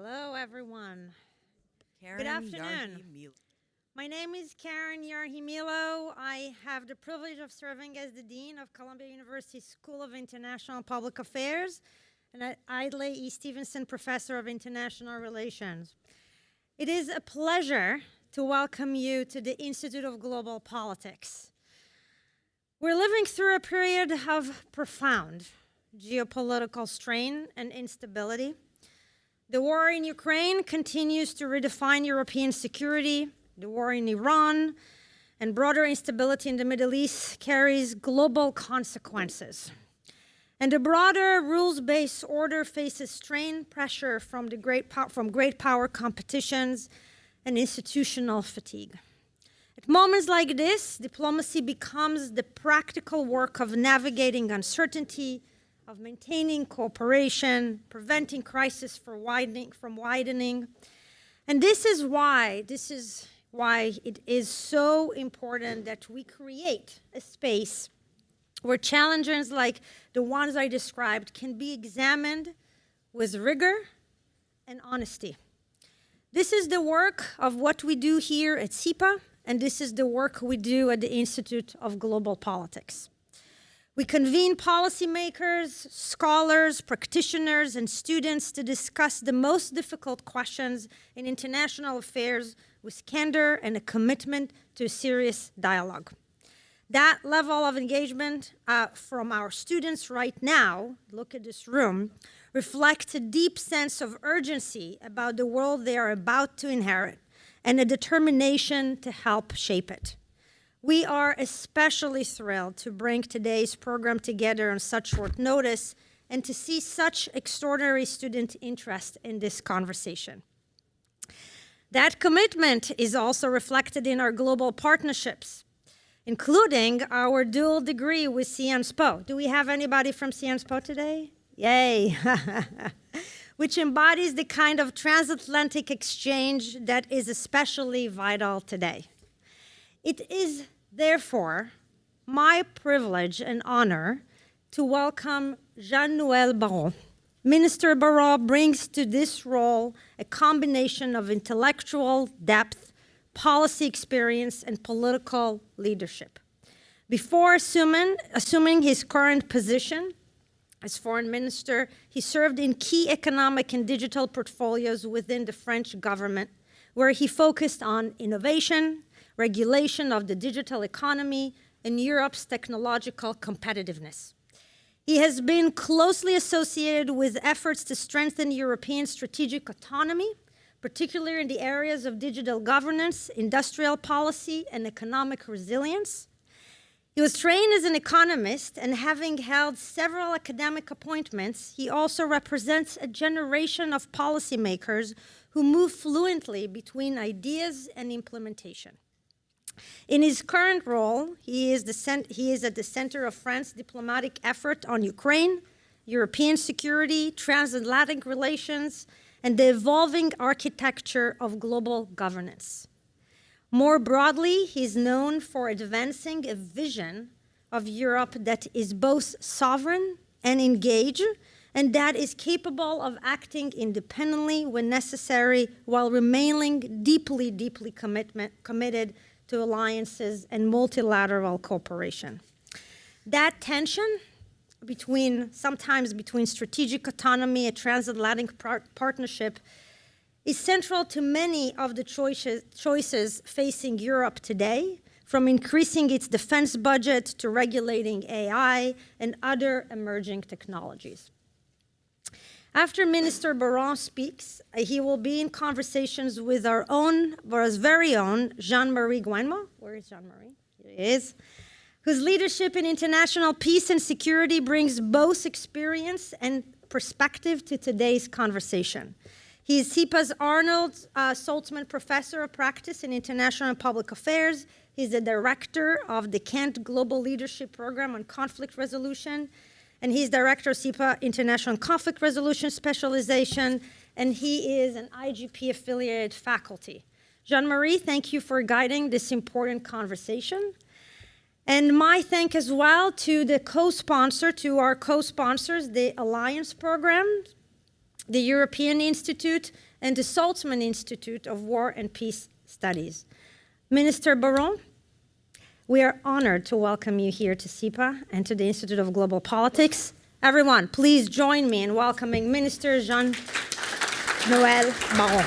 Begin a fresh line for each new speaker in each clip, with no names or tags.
Hello, everyone.
Karen
Good afternoon.
Yarhi-Milo.
My name is Karen Yarhi-Milo. I have the privilege of serving as the Dean of Columbia University School of International Public Affairs and at Idley E. Stevenson Professor of International Relations. It is a pleasure to welcome you to the Institute of Global Politics. We're living through a period of profound geopolitical strain and instability. The war in Ukraine continues to redefine European security. The war in Iran and broader instability in the Middle East carries global consequences. And the broader rules-based order faces strain, pressure from great power competitions and institutional fatigue. At moments like this, diplomacy becomes the practical work of navigating uncertainty, of maintaining cooperation, preventing crisis from widening. And this is why it is so important that we create a space where challenges like the ones I described can be examined with rigor and honesty. This is the work of what we do here at SIPA, and this is the work we do at the Institute of Global Politics. We convene policymakers, scholars, practitioners, and students to discuss the most difficult questions in international affairs with candor and a commitment to a serious dialogue. That level of engagement from our students right now, look at this room, reflects a deep sense of urgency about the world they are about to inherit and a determination to help shape it. We are especially thrilled to bring today's program together on such short notice and to see such extraordinary student interest in this conversation. That commitment is also reflected in our global partnerships, including our dual degree with Sciences Po. Do we have anybody from Sciences Po today? Yay! Which embodies the kind of transatlantic exchange that is especially vital today. It is, therefore, my privilege and honor to welcome Jean-Noël Barrot. Minister Barrot brings to this role a combination of intellectual depth, policy experience, and political leadership. Before assuming his current position as foreign minister, he served in key economic and digital portfolios within the French government, where he focused on innovation, regulation of the digital economy, and Europe's technological competitiveness. He has been closely associated with efforts to strengthen European strategic autonomy, particularly in the areas of digital governance, industrial policy, and economic resilience. He was trained as an economist, and having held several academic appointments, he also represents a generation of policymakers who move fluently between ideas and implementation. In his current role, he is at the center of France's diplomatic effort on Ukraine, European security, transatlantic relations, and the evolving architecture of global governance. More broadly, he's known for advancing a vision of Europe that is both sovereign and engaged, and that is capable of acting independently when necessary while remaining deeply committed to alliances and multilateral cooperation. That tension sometimes between strategic autonomy and transatlantic partnership is central to many of the choices facing Europe today, from increasing its defense budget to regulating AI and other emerging technologies. After Minister Barrot speaks, he will be in conversations with our very own Jean-Marie Guéhenno. Where is Jean-Marie? Here he is. Whose leadership in international peace and security brings both experience and perspective to today's conversation. He is SIPA's Arnold Saltzman Professor of Practice in International and Public Affairs. He's the director of the Kent Global Leadership Program on Conflict Resolution, and he's director of SIPA International Conflict Resolution Specialization, and he is an IGP-affiliated faculty. Jean-Marie, thank you for guiding this important conversation. And my thank as well to our co-sponsors, the Alliance Program, the European Institute, and the Saltzman Institute of War and Peace Studies. Minister Barrot, we are honored to welcome you here to SIPA and to the Institute of Global Politics. Everyone, please join me in welcoming Minister Jean-Noël Barrot.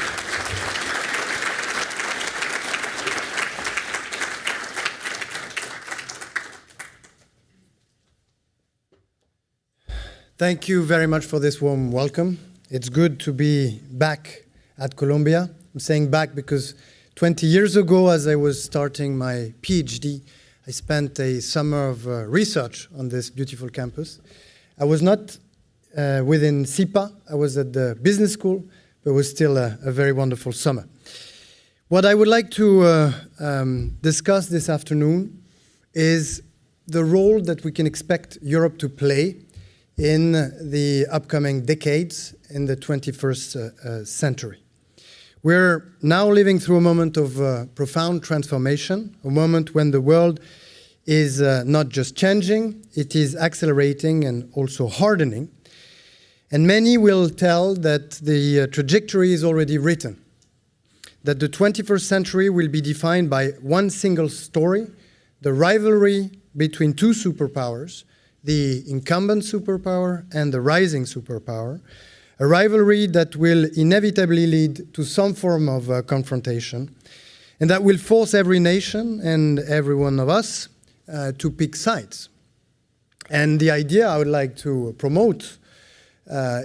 Thank you very much for this warm welcome. It's good to be back at Columbia. I'm saying back because 20 years ago, as I was starting my PhD, I spent a summer of research on this beautiful campus. I was not within SIPA, I was at the business school, but it was still a very wonderful summer. What I would like to discuss this afternoon is the role that we can expect Europe to play in the upcoming decades in the 21st century. We're now living through a moment of profound transformation, a moment when the world is not just changing, it is accelerating and also hardening. And many will tell that the trajectory is already written, that the 21st century will be defined by one single story, the rivalry between two superpowers, the incumbent superpower and the rising superpower, a rivalry that will inevitably lead to some form of confrontation, and that will force every nation and every one of us to pick sides. And the idea I would like to promote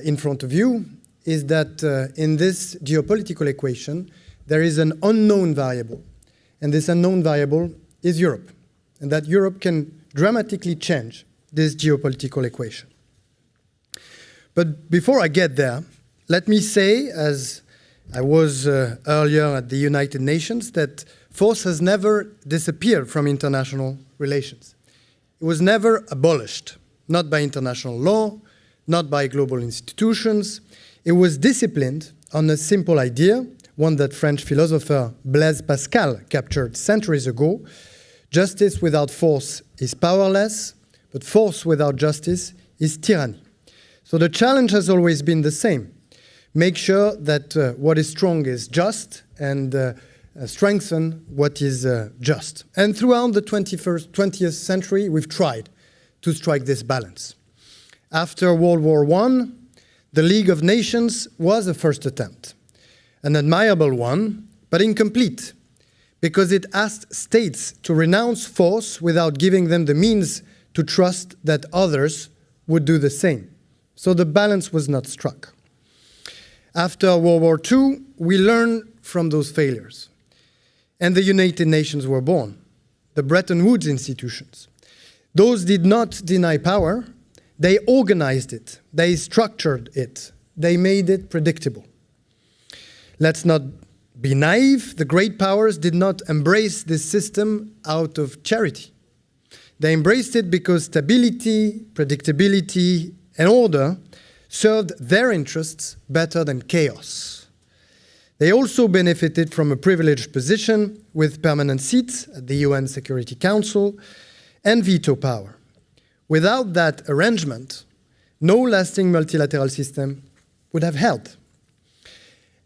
in front of you is that in this geopolitical equation, there is an unknown variable, and this unknown variable is Europe, and that Europe can dramatically change this geopolitical equation. But before I get there, let me say, as I was earlier at the United Nations, that force has never disappeared from international relations. It was never abolished, not by international law, not by global institutions. It was disciplined on a simple idea, one that French philosopher Blaise Pascal captured centuries ago: justice without force is powerless, but force without justice is tyranny. So the challenge has always been the same. Make sure that what is strong is just, and strengthen what is just. And throughout the 20th century, we've tried to strike this balance. After World War I, the League of Nations was a first attempt, an admirable one, but incomplete, because it asked states to renounce force without giving them the means to trust that others would do the same. So the balance was not struck. After World War II, we learned from those failures. And the United Nations were born, the Bretton Woods institutions. Those did not deny power, they organized it, they structured it, they made it predictable. Let's not be naive, the great powers did not embrace this system out of charity. They embraced it because stability, predictability, and order served their interests better than chaos. They also benefited from a privileged position with permanent seats at the UN Security Council and veto power. Without that arrangement, no lasting multilateral system would have held.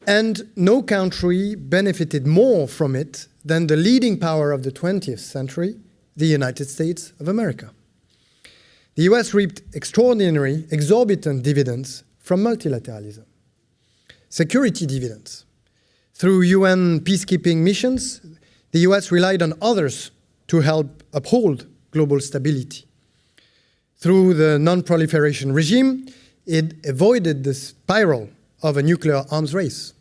And no country benefited more from it than the leading power of the 20th century, the United States of America. The US reaped extraordinary, exorbitant dividends from multilateralism. Security dividends. Through UN peacekeeping missions, the US relied on others to help uphold global stability. Through the non-proliferation regime, it avoided the spiral of a nuclear arms race.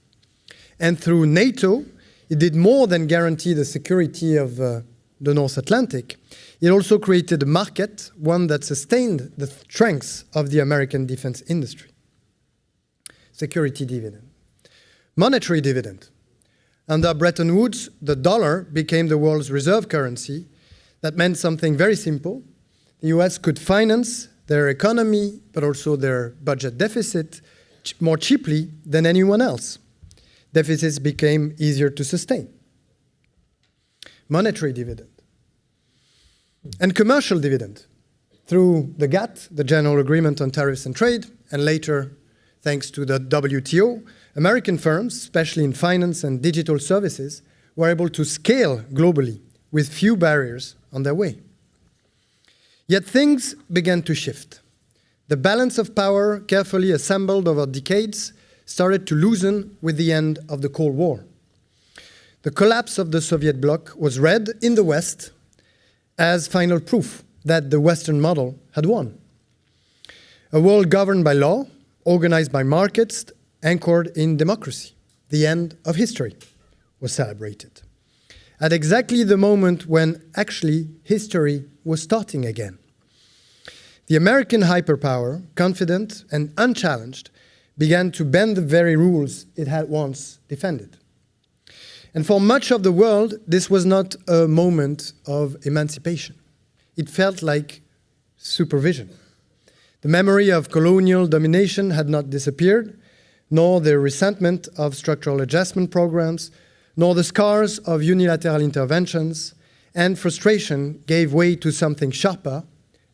And through NATO, it did more than guarantee the security of the North Atlantic. It also created a market, one that sustained the strengths of the American defense industry. Security dividend. Monetary dividend. Under Bretton Woods, the dollar became the world's reserve currency. That meant something very simple. The US could finance their economy, but also their budget deficit, more cheaply than anyone else. Deficits became easier to sustain. Monetary dividend. And commercial dividend. Through the GATT, the General Agreement on Tariffs and Trade, and later thanks to the WTO, American firms, especially in finance and digital services, were able to scale globally with few barriers on their way. Yet things began to shift. The balance of power, carefully assembled over decades, started to loosen with the end of the Cold War. The collapse of the Soviet bloc was read in the West as final proof that the Western model had won. A world governed by law, organized by markets, anchored in democracy. The end of history was celebrated. At exactly the moment when actually history was starting again. The American hyperpower, confident and unchallenged, began to bend the very rules it had once defended. And for much of the world, this was not a moment of emancipation. It felt like supervision. The memory of colonial domination had not disappeared, nor the resentment of structural adjustment programs, nor the scars of unilateral interventions, and frustration gave way to something sharper,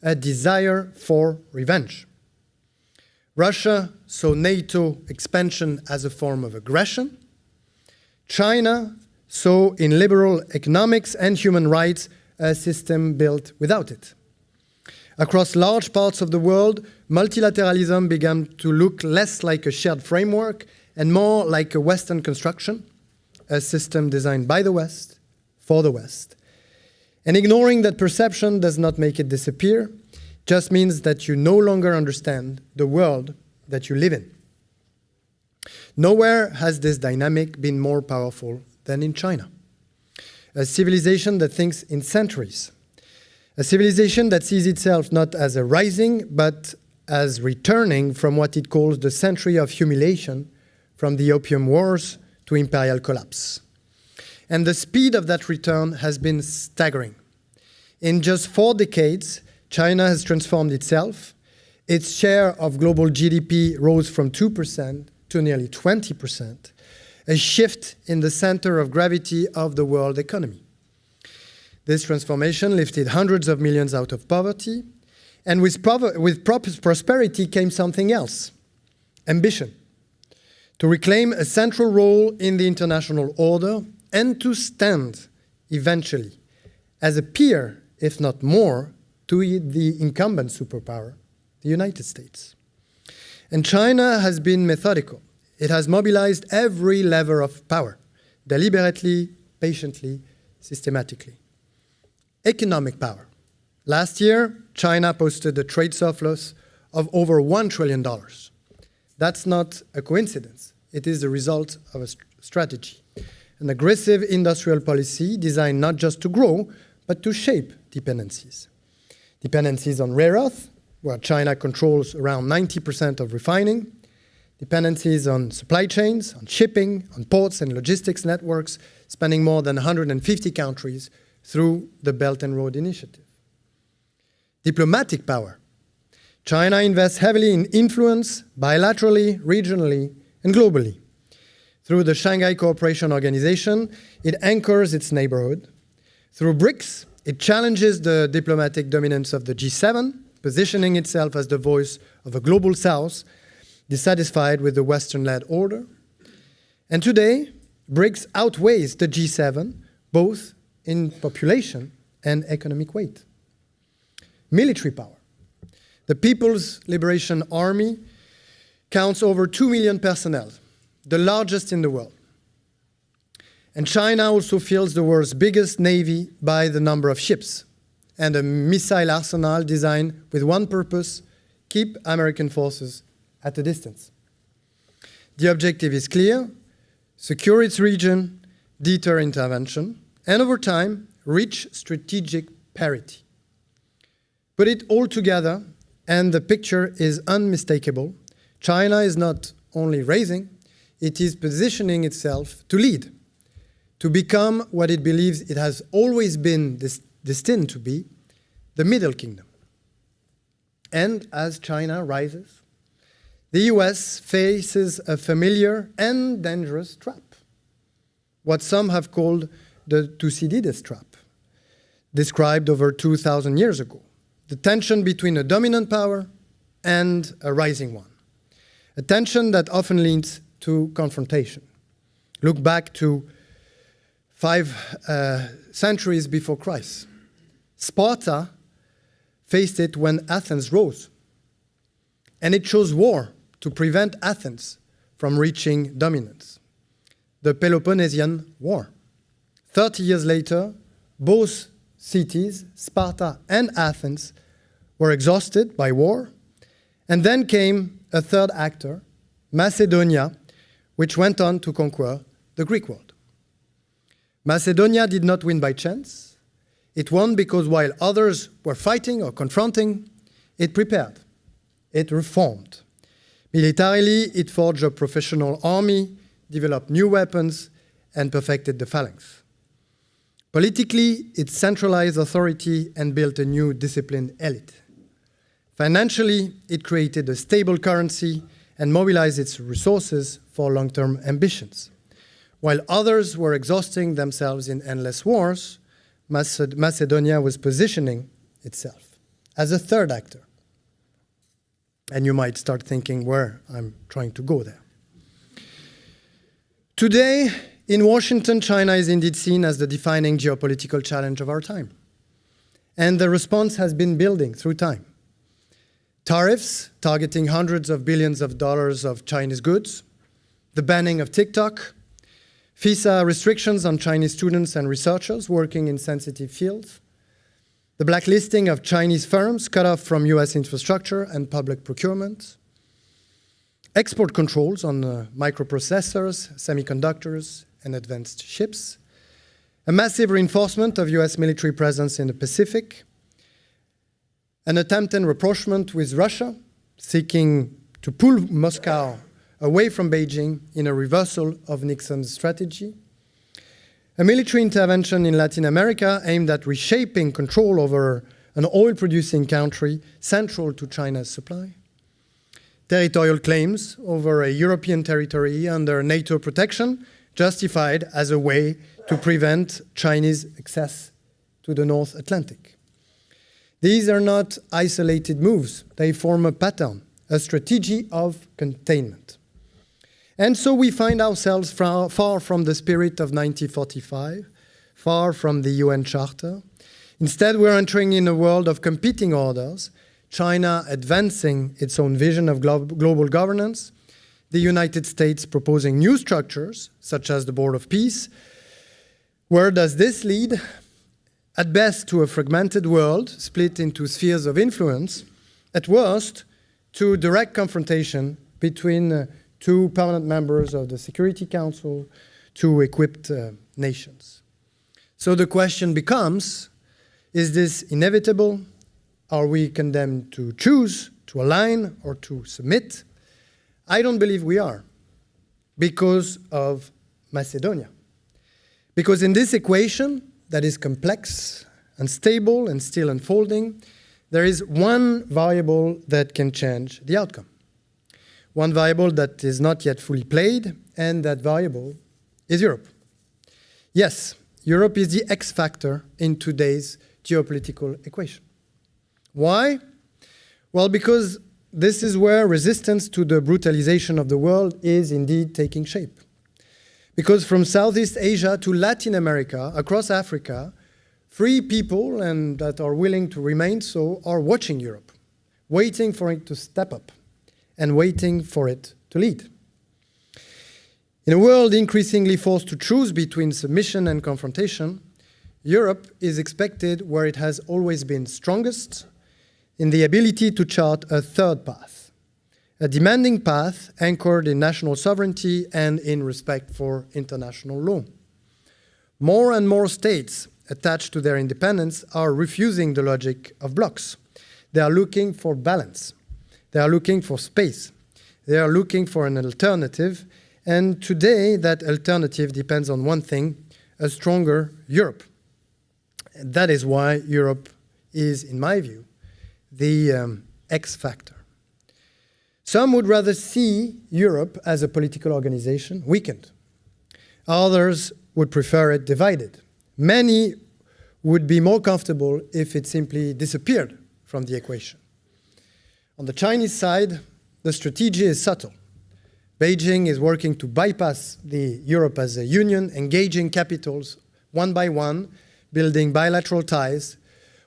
a desire for revenge. Russia saw NATO expansion as a form of aggression. China saw in liberal economics and human rights a system built without it. Across large parts of the world, multilateralism began to look less like a shared framework and more like a Western construction, a system designed by the West, for the West. And ignoring that perception does not make it disappear, just means that you no longer understand the world that you live in. Nowhere has this dynamic been more powerful than in China. A civilization that thinks in centuries. A civilization that sees itself not as a rising, but as returning from what it calls the century of humiliation, from the Opium Wars to imperial collapse. And the speed of that return has been staggering. In just 4 decades, China has transformed itself. Its share of global GDP rose from 2% to nearly 20%, a shift in the center of gravity of the world economy. This transformation lifted hundreds of millions out of poverty, and with prosperity came something else, ambition, to reclaim a central role in the international order and to stand, eventually, as a peer, if not more, to the incumbent superpower, the United States. And China has been methodical. It has mobilized every lever of power, deliberately, patiently, systematically. Economic power. Last year, China posted a trade surplus of over $1 trillion. That's not a coincidence. It is the result of a strategy, an aggressive industrial policy designed not just to grow, but to shape dependencies. Dependencies on rare earth, where China controls around 90% of refining, dependencies on supply chains, on shipping, on ports and logistics networks, spanning more than 150 countries through the Belt and Road Initiative. Diplomatic power. China invests heavily in influence, bilaterally, regionally, and globally. Through the Shanghai Cooperation Organization, it anchors its neighborhood. Through BRICS, it challenges the diplomatic dominance of the G7, positioning itself as the voice of a global South, dissatisfied with the Western-led order. And today, BRICS outweighs the G7, both in population and economic weight. Military power. The People's Liberation Army counts over 2 million personnel, the largest in the world. And China also fields the world's biggest navy by the number of ships, and a missile arsenal designed with one purpose: keep American forces at a distance. The objective is clear: secure its region, deter intervention, and over time, reach strategic parity. Put it all together, and the picture is unmistakable. China is not only raising, it is positioning itself to lead, to become what it believes it has always been destined to be, the Middle Kingdom. And as China rises, the US faces a familiar and dangerous trap, what some have called the Thucydides trap, described over 2,000 years ago, the tension between a dominant power and a rising one, a tension that often leads to confrontation. Look back to 5 centuries before Christ. Sparta faced it when Athens rose, and it chose war to prevent Athens from reaching dominance. The Peloponnesian War. 30 years later, both cities, Sparta and Athens, were exhausted by war, and then came a third actor, Macedonia, which went on to conquer the Greek world. Macedonia did not win by chance. It won because while others were fighting or confronting, it prepared, it reformed. Militarily, it forged a professional army, developed new weapons, and perfected the phalanx. Politically, it centralized authority and built a new disciplined elite. Financially, it created a stable currency and mobilized its resources for long-term ambitions. While others were exhausting themselves in endless wars, Macedonia was positioning itself as a third actor. And you might start thinking where I'm trying to go there. Today, in Washington, China is indeed seen as the defining geopolitical challenge of our time. And the response has been building through time. Tariffs targeting hundreds of billions of dollars of Chinese goods, the banning of TikTok, visa restrictions on Chinese students and researchers working in sensitive fields, the blacklisting of Chinese firms cut off from US infrastructure and public procurement, export controls on microprocessors, semiconductors, and advanced ships, a massive reinforcement of US military presence in the Pacific, an attempted rapprochement with Russia, seeking to pull Moscow away from Beijing in a reversal of Nixon's strategy, a military intervention in Latin America aimed at reshaping control over an oil-producing country central to China's supply, territorial claims over a European territory under NATO protection justified as a way to prevent Chinese access to the North Atlantic. These are not isolated moves. They form a pattern, a strategy of containment. And so we find ourselves far from the spirit of 1945, far from the UN Charter. Instead, we're entering in a world of competing orders, China advancing its own vision of global governance, the United States proposing new structures, such as the Board of Peace. Where does this lead? At best, to a fragmented world split into spheres of influence. At worst, to direct confrontation between two permanent members of the Security Council, two equipped nations. So the question becomes, is this inevitable? Are we condemned to choose, to align, or to submit? I don't believe we are, because of Macedonia. Because in this equation that is complex, unstable, and still unfolding, there is one variable that can change the outcome. One variable that is not yet fully played, and that variable is Europe. Yes, Europe is the X factor in today's geopolitical equation. Why? Well, because this is where resistance to the brutalization of the world is indeed taking shape. Because from Southeast Asia to Latin America, across Africa, free people, and that are willing to remain so, are watching Europe, waiting for it to step up, and waiting for it to lead. In a world increasingly forced to choose between submission and confrontation, Europe is expected where it has always been strongest, in the ability to chart a third path, a demanding path anchored in national sovereignty and in respect for international law. More and more states attached to their independence are refusing the logic of blocs. They are looking for balance. They are looking for space. They are looking for an alternative. And today, that alternative depends on one thing, a stronger Europe. And that is why Europe is, in my view, the X factor. Some would rather see Europe as a political organization weakened. Others would prefer it divided. Many would be more comfortable if it simply disappeared from the equation. On the Chinese side, the strategy is subtle. Beijing is working to bypass the Europe as a union, engaging capitals one by one, building bilateral ties,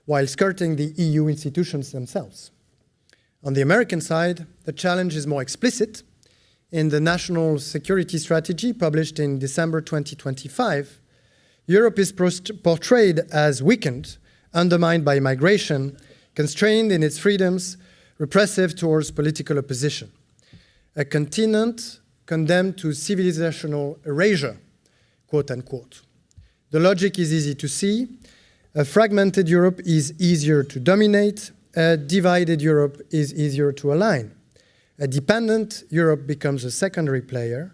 while skirting the EU institutions themselves. On the American side, the challenge is more explicit. In the National Security Strategy published in December 2025, Europe is portrayed as weakened, undermined by migration, constrained in its freedoms, repressive towards political opposition. A continent condemned to civilizational erasure, quote unquote. The logic is easy to see. A fragmented Europe is easier to dominate. A divided Europe is easier to align. A dependent Europe becomes a secondary player.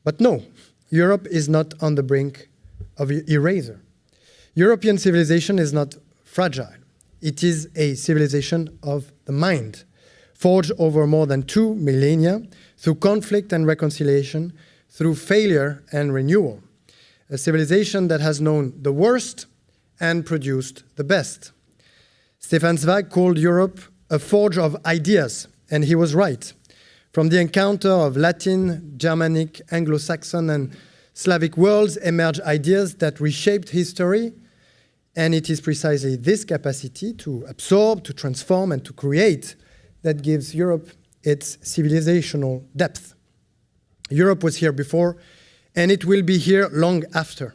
But no, Europe is not on the brink of erasure. European civilization is not fragile. It is a civilization of the mind, forged over more than 2 millennia through conflict and reconciliation, through failure and renewal. A civilization that has known the worst and produced the best. Stefan Zweig called Europe a forge of ideas, and he was right. From the encounter of Latin, Germanic, Anglo-Saxon, and Slavic worlds emerged ideas that reshaped history, and it is precisely this capacity to absorb, to transform, and to create that gives Europe its civilizational depth. Europe was here before, and it will be here long after.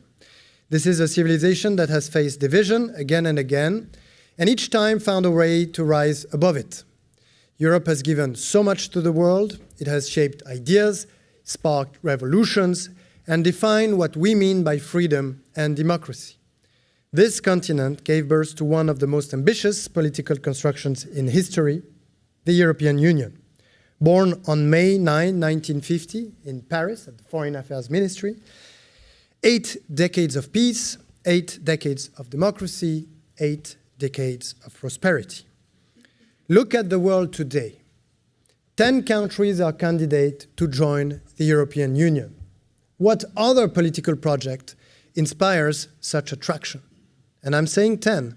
This is a civilization that has faced division again and again, and each time found a way to rise above it. Europe has given so much to the world. It has shaped ideas, sparked revolutions, and defined what we mean by freedom and democracy. This continent gave birth to one of the most ambitious political constructions in history, the European Union. Born on May 9, 1950, in Paris at the Foreign Affairs Ministry, 8 decades of peace, 8 decades of democracy, 8 decades of prosperity. Look at the world today. 10 countries are candidates to join the European Union. What other political project inspires such attraction? And I'm saying 10,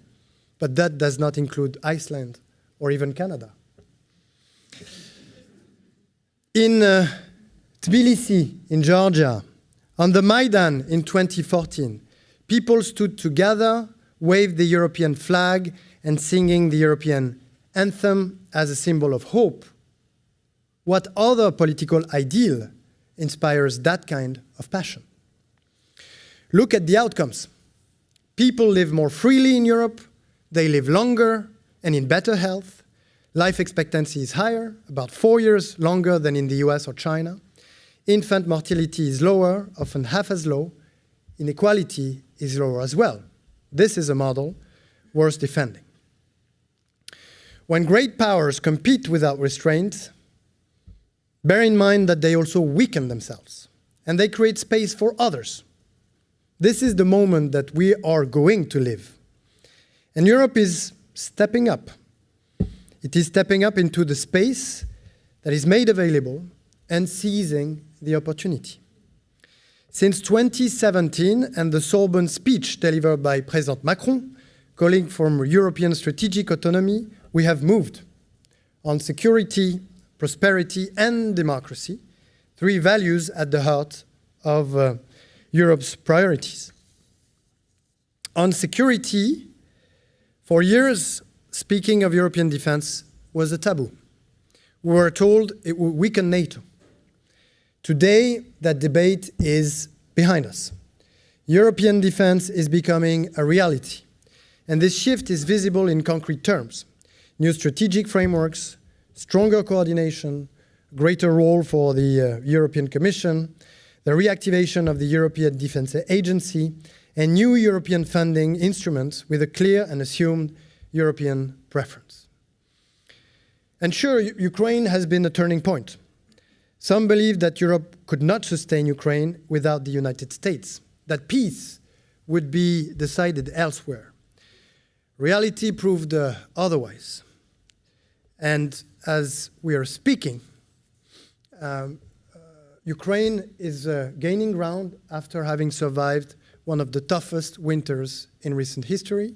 but that does not include Iceland or even Canada. In Tbilisi, in Georgia, on the Maidan in 2014, people stood together, waved the European flag, and singing the European anthem as a symbol of hope. What other political ideal inspires that kind of passion? Look at the outcomes. People live more freely in Europe, they live longer and in better health. Life expectancy is higher, about 4 years longer than in the US or China. Infant mortality is lower, often half as low. Inequality is lower as well. This is a model worth defending. When great powers compete without restraint, bear in mind that they also weaken themselves, and they create space for others. This is the moment that we are going to live. And Europe is stepping up. It is stepping up into the space that is made available and seizing the opportunity. Since 2017 and the Sorbonne speech delivered by President Macron, calling for European strategic autonomy, we have moved on security, prosperity, and democracy, 3 values at the heart of Europe's priorities. On security, for years, speaking of European defense was a taboo. We were told it would weaken NATO. Today, that debate is behind us. European defense is becoming a reality, and this shift is visible in concrete terms. New strategic frameworks, stronger coordination, greater role for the European Commission, the reactivation of the European Defence Agency, and new European funding instruments with a clear and assumed European preference. And sure, Ukraine has been a turning point. Some believe that Europe could not sustain Ukraine without the United States, that peace would be decided elsewhere. Reality proved otherwise. And as we are speaking, Ukraine is gaining ground after having survived one of the toughest winters in recent history,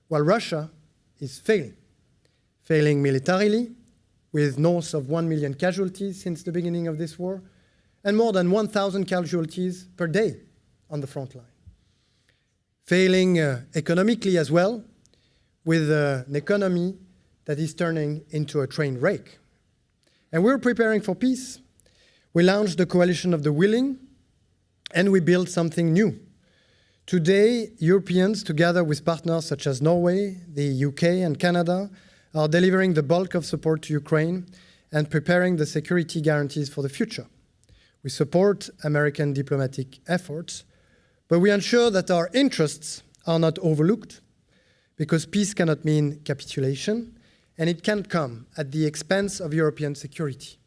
while Russia is failing militarily, with north of 1 million casualties since the beginning of this war, and more than 1,000 casualties per day on the front line. Failing economically as well, with an economy that is turning into a train wreck. And we're preparing for peace. We launched the Coalition of the Willing, and we built something new. Today, Europeans, together with partners such as Norway, the UK, and Canada, are delivering the bulk of support to Ukraine and preparing the security guarantees for the future. We support American diplomatic efforts, but we ensure that our interests are not overlooked, because peace cannot mean capitulation, and it can't come at the expense of European security.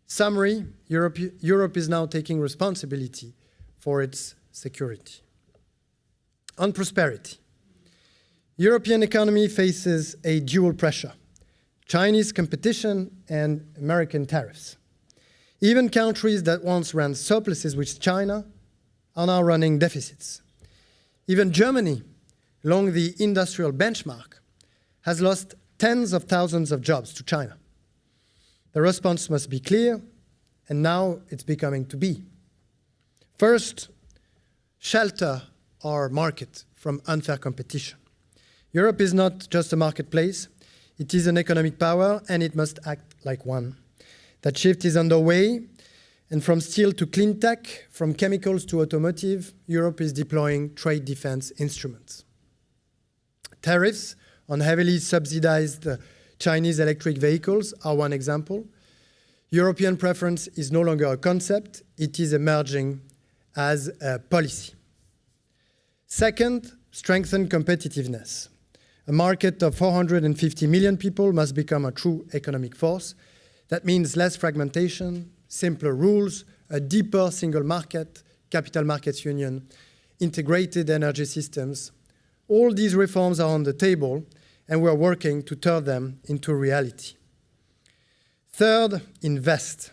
Summary, Europe is now taking responsibility for its security. On prosperity, European economy faces a dual pressure: Chinese competition and American tariffs. Even countries that once ran surpluses with China are now running deficits. Even Germany, along the industrial benchmark, has lost tens of thousands of jobs to China. The response must be clear, and now it's becoming to be. First, shelter our market from unfair competition. Europe is not just a marketplace, it is an economic power, and it must act like one. That shift is underway, and from steel to clean tech, from chemicals to automotive, Europe is deploying trade defense instruments. Tariffs on heavily subsidized Chinese electric vehicles are one example. European preference is no longer a concept, it is emerging as a policy. Second, strengthen competitiveness. A market of 450 million people must become a true economic force. That means less fragmentation, simpler rules, a deeper single market, capital markets union, integrated energy systems. All these reforms are on the table, and we are working to turn them into reality. Third, invest.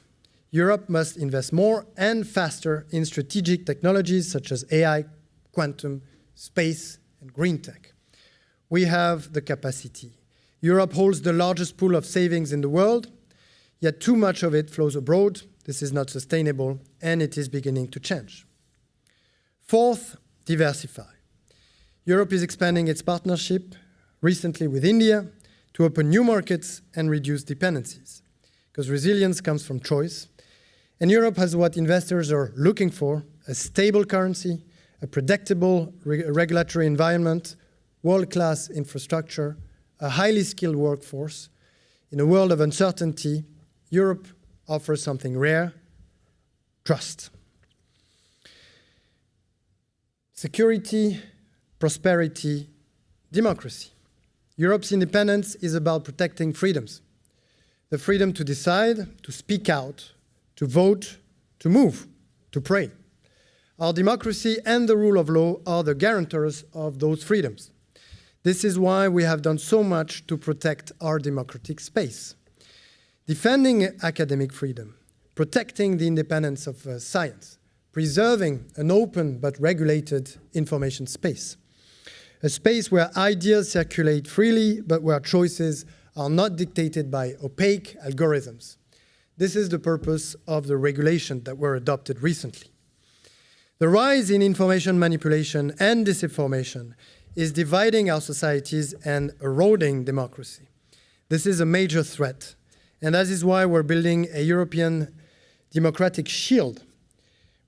Europe must invest more and faster in strategic technologies such as AI, quantum, space, and green tech. We have the capacity. Europe holds the largest pool of savings in the world, yet too much of it flows abroad. This is not sustainable, and it is beginning to change. Fourth, diversify. Europe is expanding its partnership recently with India to open new markets and reduce dependencies, because resilience comes from choice. And Europe has what investors are looking for: a stable currency, a predictable regulatory environment, world-class infrastructure, a highly skilled workforce. In a world of uncertainty, Europe offers something rare: trust. Security, prosperity, democracy. Europe's independence is about protecting freedoms. The freedom to decide, to speak out, to vote, to move, to pray. Our democracy and the rule of law are the guarantors of those freedoms. This is why we have done so much to protect our democratic space. Defending academic freedom, protecting the independence of science, preserving an open but regulated information space. A space where ideas circulate freely, but where choices are not dictated by opaque algorithms. This is the purpose of the regulation that were adopted recently. The rise in information manipulation and disinformation is dividing our societies and eroding democracy. This is a major threat, and that is why we're building a European democratic shield.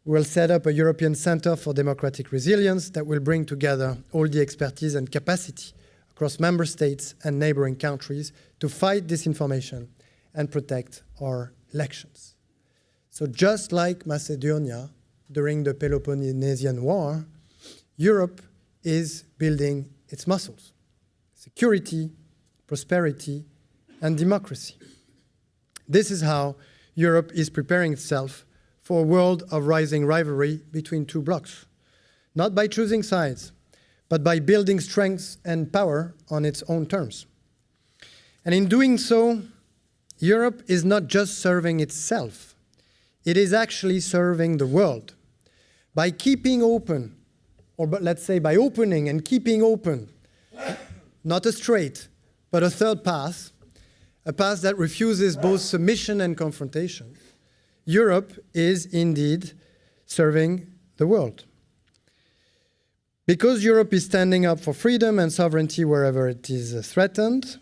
We'll set up a European Center for Democratic Resilience that will bring together all the expertise and capacity across member states and neighboring countries to fight disinformation and protect our elections. So just like Macedonia during the Peloponnesian War, Europe is building its muscles: security, prosperity, and democracy. This is how Europe is preparing itself for a world of rising rivalry between two blocs, not by choosing sides, but by building strength and power on its own terms. And in doing so, Europe is not just serving itself, it is actually serving the world. By keeping open, or let's say by opening and keeping open, not a straight, but a third path, a path that refuses both submission and confrontation, Europe is indeed serving the world. Because Europe is standing up for freedom and sovereignty wherever it is threatened,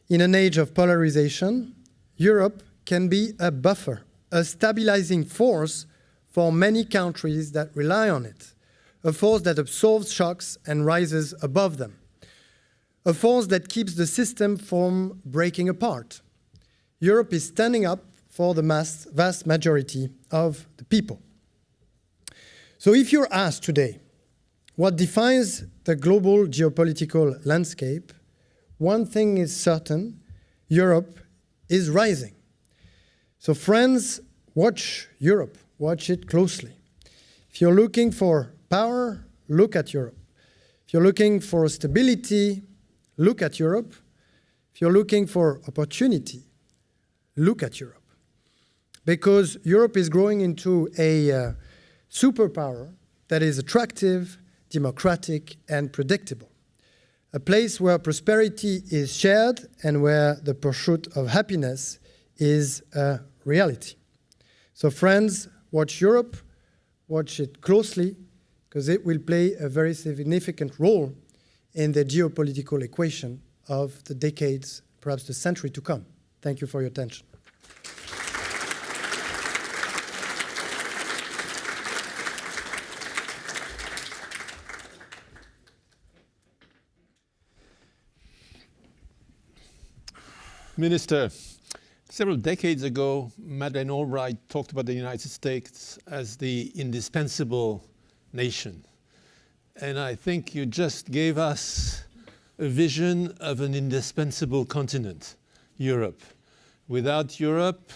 in an age of polarization, Europe can be a buffer, a stabilizing force for many countries that rely on it, a force that absorbs shocks and rises above them, a force that keeps the system from breaking apart. Europe is standing up for the vast majority of the people. So if you're asked today, what defines the global geopolitical landscape, one thing is certain: Europe is rising. So friends, watch Europe, watch it closely. If you're looking for power, look at Europe. If you're looking for stability, look at Europe. If you're looking for opportunity, look at Europe. Because Europe is growing into a superpower that is attractive, democratic, and predictable. A place where prosperity is shared and where the pursuit of happiness is a reality. So friends, watch Europe, watch it closely, because it will play a very significant role in the geopolitical equation of the decades, perhaps the century to come. Thank you for your attention.
Minister, several decades ago, Madeleine Albright talked about the United States as the indispensable nation. And I think you just gave us a vision of an indispensable continent, Europe. Without Europe,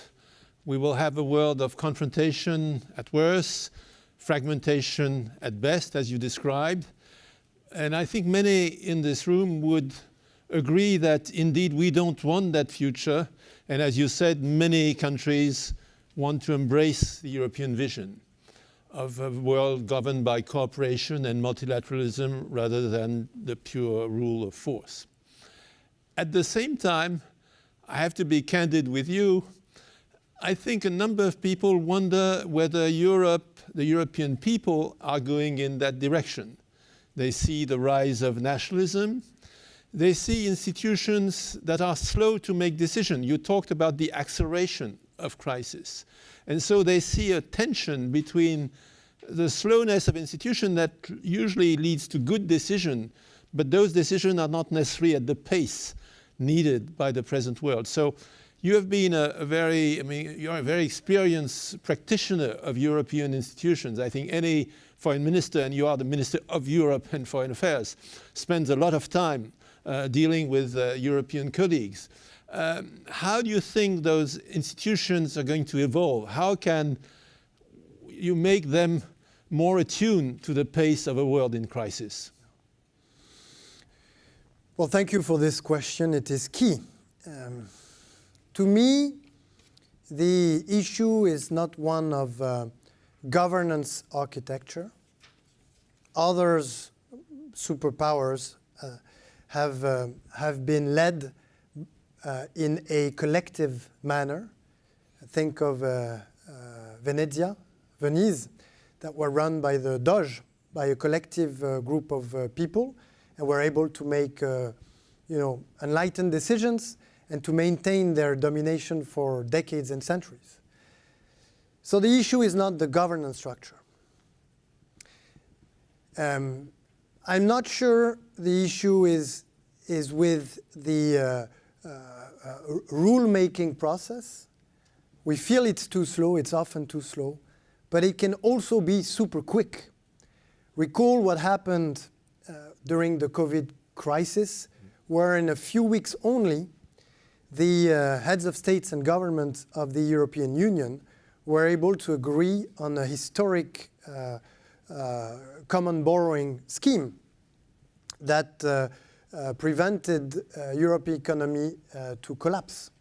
we will have a world of confrontation at worst, fragmentation at best, as you described. And I think many in this room would agree that indeed we don't want that future. And as you said, many countries want to embrace the European vision of a world governed by cooperation and multilateralism rather than the pure rule of force. At the same time, I have to be candid with you. I think a number of people wonder whether Europe, the European people, are going in that direction. They see the rise of nationalism. They see institutions that are slow to make decisions. You talked about the acceleration of crisis. And so they see a tension between the slowness of institutions that usually leads to good decision, but those decisions are not necessarily at the pace needed by the present world. So you have been you're a very experienced practitioner of European institutions. I think any foreign minister, and you are the Minister of Europe and Foreign Affairs, spends a lot of time dealing with European colleagues. How do you think those institutions are going to evolve? How can you make them more attuned to the pace of a world in crisis?
Well, thank you for this question. It is key. To me, the issue is not one of governance architecture. Others, superpowers, have been led in a collective manner. Think of Venice, that were run by the Doge, by a collective group of people, and were able to make enlightened decisions and to maintain their domination for decades and centuries. So the issue is not the governance structure. I'm not sure the issue is with the rule-making process. We feel it's too slow, it's often too slow, but it can also be super quick. Recall what happened during the COVID crisis, where in a few weeks only, the heads of states and governments of the European Union were able to agree on a historic common borrowing scheme that prevented European economy to collapse.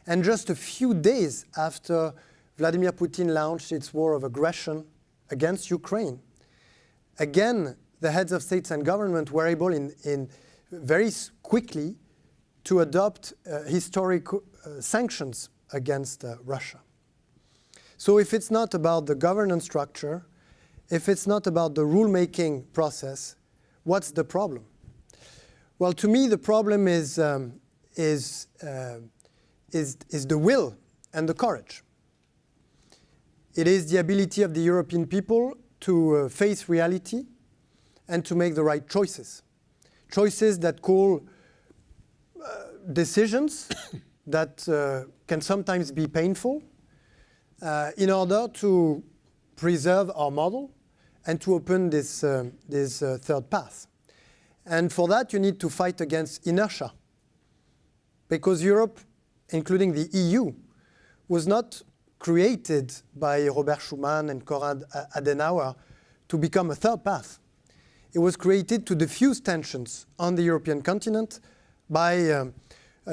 And just a few days after Vladimir Putin launched its war of aggression against Ukraine, again, the heads of states and government were able in very quickly to adopt historic sanctions against Russia. So if it's not about the governance structure, if it's not about the rule-making process, what's the problem? Well, to me, the problem is the will and the courage. It is the ability of the European people to face reality and to make the right choices. Choices that call decisions that can sometimes be painful in order to preserve our model and to open this third path. And for that, you need to fight against inertia. Because Europe, including the EU, was not created by Robert Schuman and Konrad Adenauer to become a third path. It was created to diffuse tensions on the European continent by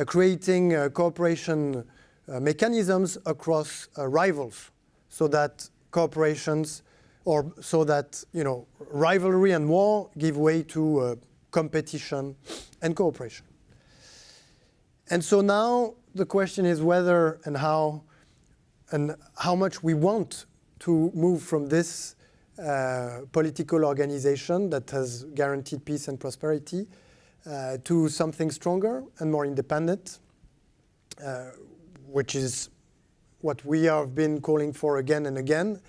creating cooperation mechanisms across rivals, so that cooperations, or so that rivalry and war give way to competition and cooperation. And so now the question is whether and how much we want to move from this political organization that has guaranteed peace and prosperity to something stronger and more independent, which is what we have been calling for again and again,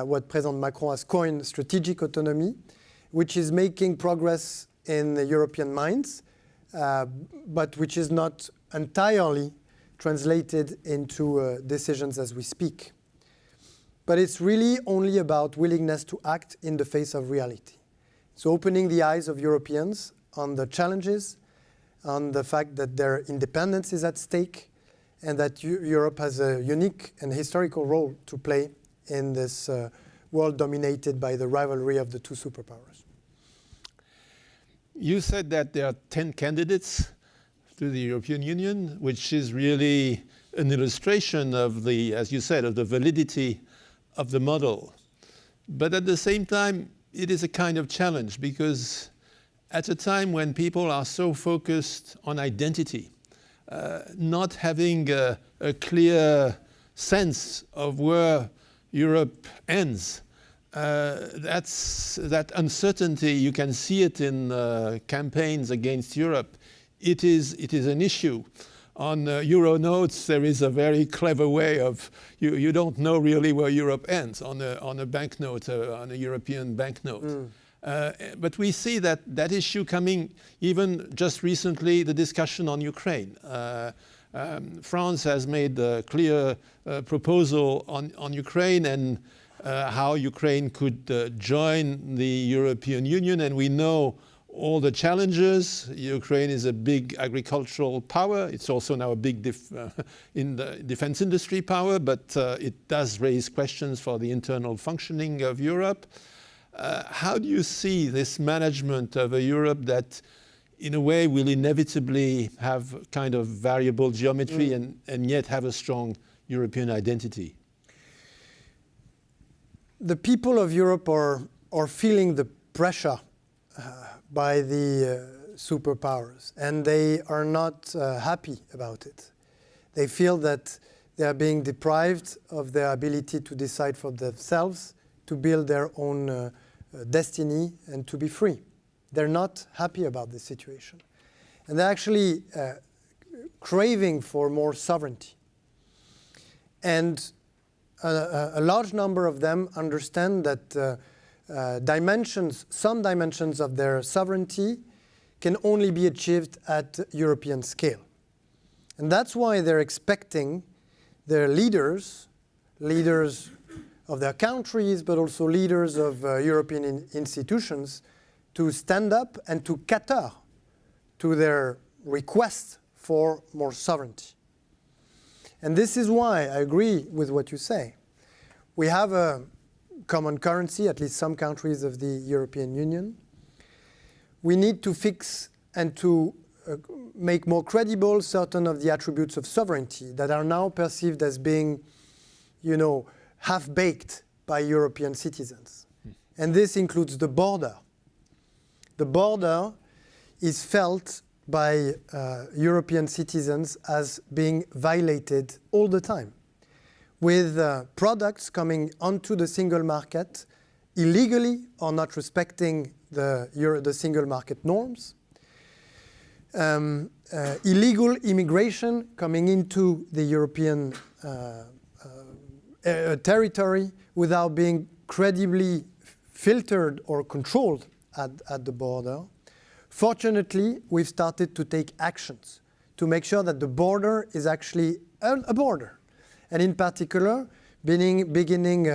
what President Macron has coined strategic autonomy, which is making progress in the European minds, but which is not entirely translated into decisions as we speak. But it's really only about willingness to act in the face of reality. So opening the eyes of Europeans on the challenges, on the fact that their independence is at stake, and that Europe has a unique and historical role to play in this world dominated by the rivalry of the two superpowers.
You said that there are 10 candidates to the European Union, which is really an illustration of the, as you said, of the validity of the model. But at the same time, it is a kind of challenge, because at a time when people are so focused on identity, not having a clear sense of where Europe ends, that uncertainty, you can see it in campaigns against Europe. It is an issue. On euro notes, there is a very clever way of, you don't know really where Europe ends on a banknote, on a European banknote. But we see that issue coming even just recently, the discussion on Ukraine. France has made a clear proposal on Ukraine and how Ukraine could join the European Union, and we know all the challenges. Ukraine is a big agricultural power. It's also now a big in the defense industry power, but it does raise questions for the internal functioning of Europe. How do you see this management of a Europe that, in a way, will inevitably have kind of variable geometry and yet have a strong European identity?
The people of Europe are feeling the pressure by the superpowers, and they are not happy about it. They feel that they are being deprived of their ability to decide for themselves, to build their own destiny, and to be free. They're not happy about this situation. And they're actually craving for more sovereignty. And a large number of them understand that some dimensions of their sovereignty can only be achieved at European scale. And that's why they're expecting their leaders of their countries, but also leaders of European institutions, to stand up and to cater to their request for more sovereignty. And this is why I agree with what you say. We have a common currency, at least some countries of the European Union. We need to fix and to make more credible certain of the attributes of sovereignty that are now perceived as being, half-baked by European citizens. And this includes the border. The border is felt by European citizens as being violated all the time, with products coming onto the single market illegally or not respecting the single market norms, illegal immigration coming into the European territory without being credibly filtered or controlled at the border. Fortunately, we've started to take actions to make sure that the border is actually a border. And in particular, beginning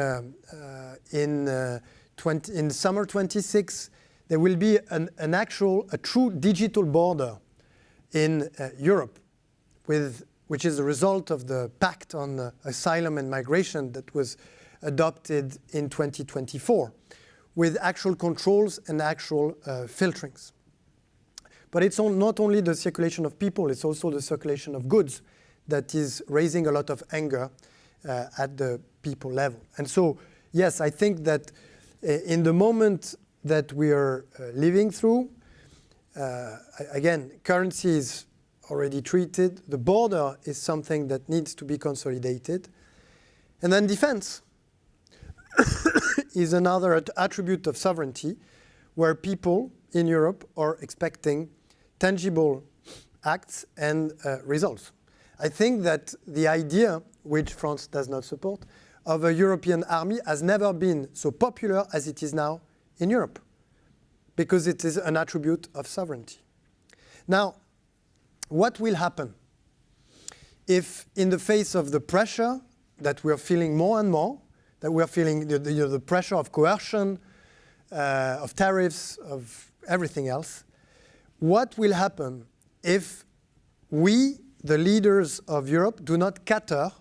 in summer 26, there will be a true digital border in Europe, which is a result of the Pact on Asylum and Migration that was adopted in 2024, with actual controls and actual filterings. But it's not only the circulation of people, it's also the circulation of goods that is raising a lot of anger at the people level. And so, yes, I think that in the moment that we are living through, again, currency is already treated. The border is something that needs to be consolidated. And then defense is another attribute of sovereignty where people in Europe are expecting tangible acts and results. I think that the idea, which France does not support, of a European army has never been so popular as it is now in Europe, because it is an attribute of sovereignty. Now, what will happen if, in the face of the pressure that we are feeling more and more, that we are feeling the pressure of coercion, of tariffs, of everything else, what will happen if we, the leaders of Europe, do not cater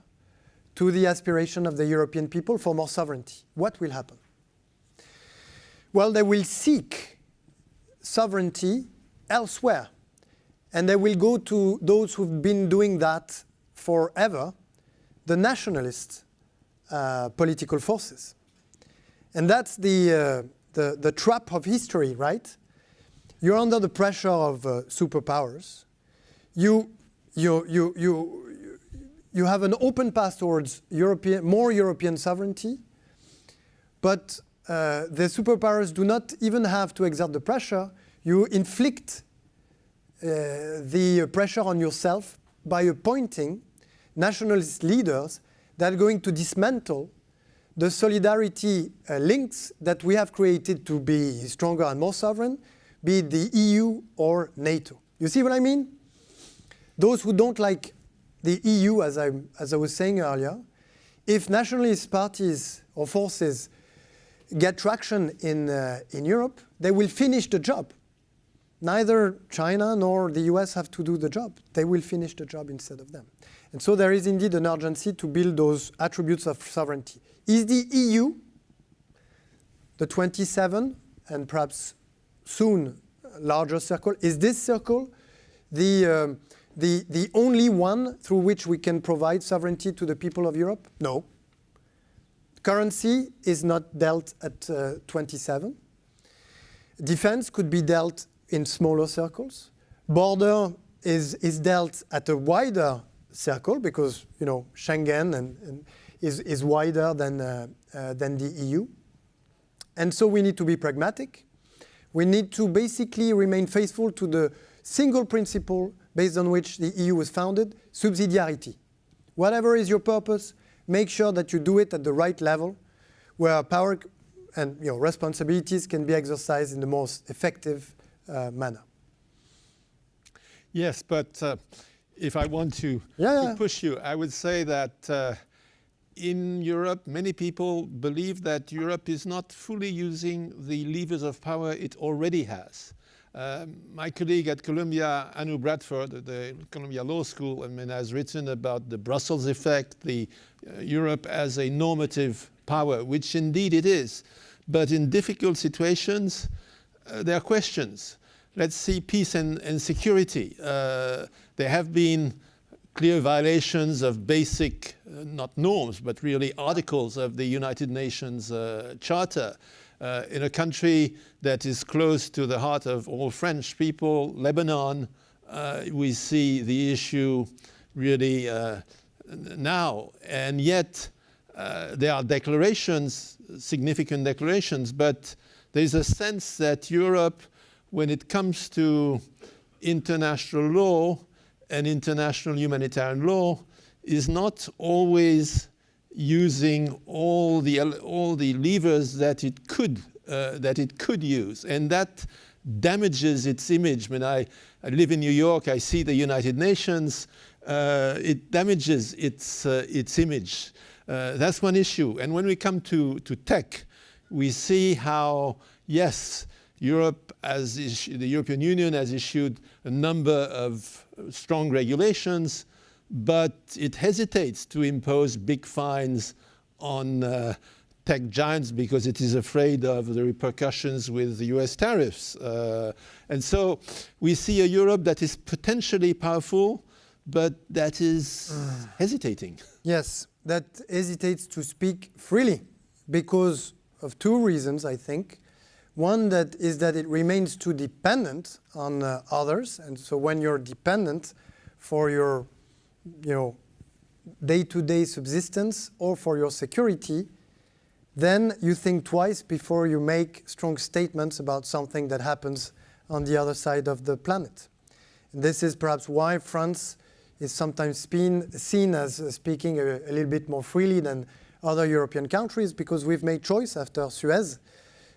to the aspiration of the European people for more sovereignty? What will happen? Well, they will seek sovereignty elsewhere. And they will go to those who've been doing that forever, the nationalist political forces. And that's the trap of history, right? You're under the pressure of superpowers. You have an open path towards more European sovereignty, but the superpowers do not even have to exert the pressure. You inflict the pressure on yourself by appointing nationalist leaders that are going to dismantle the solidarity links that we have created to be stronger and more sovereign, be it the EU or NATO. You see what I mean? Those who don't like the EU, as I was saying earlier, if nationalist parties or forces get traction in Europe, they will finish the job. Neither China nor the US have to do the job. They will finish the job instead of them. And so there is indeed an urgency to build those attributes of sovereignty. Is the EU, the 27, and perhaps soon a larger circle, is this circle the only one through which we can provide sovereignty to the people of Europe? No. Currency is not dealt at 27. Defense could be dealt in smaller circles. Border is dealt at a wider circle because Schengen is wider than the EU. And so we need to be pragmatic. We need to basically remain faithful to the single principle based on which the EU was founded, subsidiarity. Whatever is your purpose, make sure that you do it at the right level where power and responsibilities can be exercised in the most effective manner.
Yes, but if I want to push you, I would say that in Europe, many people believe that Europe is not fully using the levers of power it already has. My colleague at Columbia, Anu Bradford, at the Columbia Law School, has written about the Brussels effect, the Europe as a normative power, which indeed it is. But in difficult situations, there are questions. Let's see peace and security. There have been clear violations of basic, not norms, but really articles of the United Nations Charter. In a country that is close to the heart of all French people, Lebanon, we see the issue really now. And yet, there are declarations, significant declarations, but there's a sense that Europe, when it comes to international law and international humanitarian law, is not always using all the levers that it could use, and that damages its image. When I live in New York, I see the United Nations. It damages its image. That's one issue. And when we come to tech, we see how, yes, Europe the European Union has issued a number of strong regulations, but it hesitates to impose big fines on tech giants because it is afraid of the repercussions with the US tariffs. And so we see a Europe that is potentially powerful, but that is hesitating.
Yes, that hesitates to speak freely because of two reasons, I think. One that is that it remains too dependent on others, and so when you're dependent for your day-to-day subsistence or for your security, then you think twice before you make strong statements about something that happens on the other side of the planet. And this is perhaps why France is sometimes seen as speaking a little bit more freely than other European countries, because we've made choice after Suez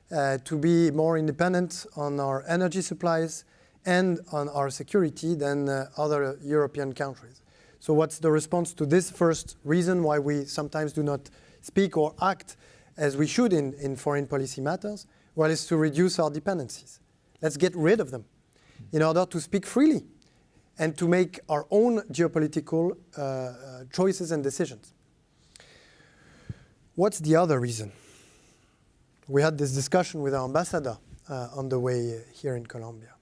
to be more independent on our energy supplies and on our security than other European countries. So what's the response to this first reason why we sometimes do not speak or act as we should in foreign policy matters? Well, it's to reduce our dependencies. Let's get rid of them in order to speak freely and to make our own geopolitical choices and decisions. What's the other reason? We had this discussion with our ambassador on the way here in Colombia.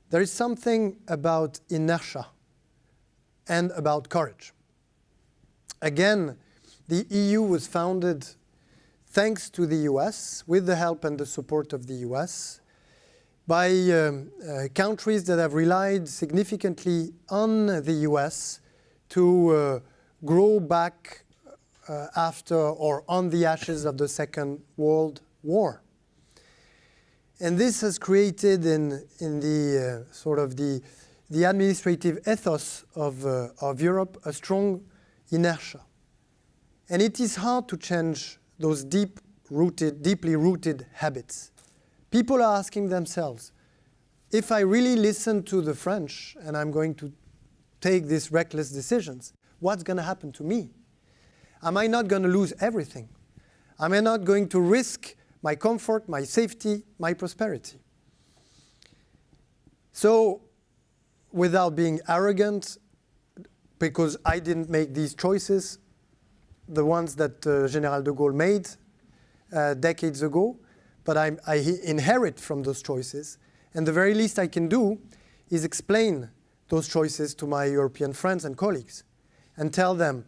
There is something about inertia and about courage. Again, the EU was founded thanks to the US, with the help and the support of the US, by countries that have relied significantly on the US to grow back after or on the ashes of the Second World War. And this has created in the sort of the administrative ethos of Europe a strong inertia. And it is hard to change those deeply rooted habits. People are asking themselves, if I really listen to the French and I'm going to take these reckless decisions, what's going to happen to me? Am I not going to lose everything? Am I not going to risk my comfort, my safety, my prosperity? So, without being arrogant, because I didn't make these choices, the ones that General de Gaulle made decades ago, but I inherit from those choices. And the very least I can do is explain those choices to my European friends and colleagues and tell them,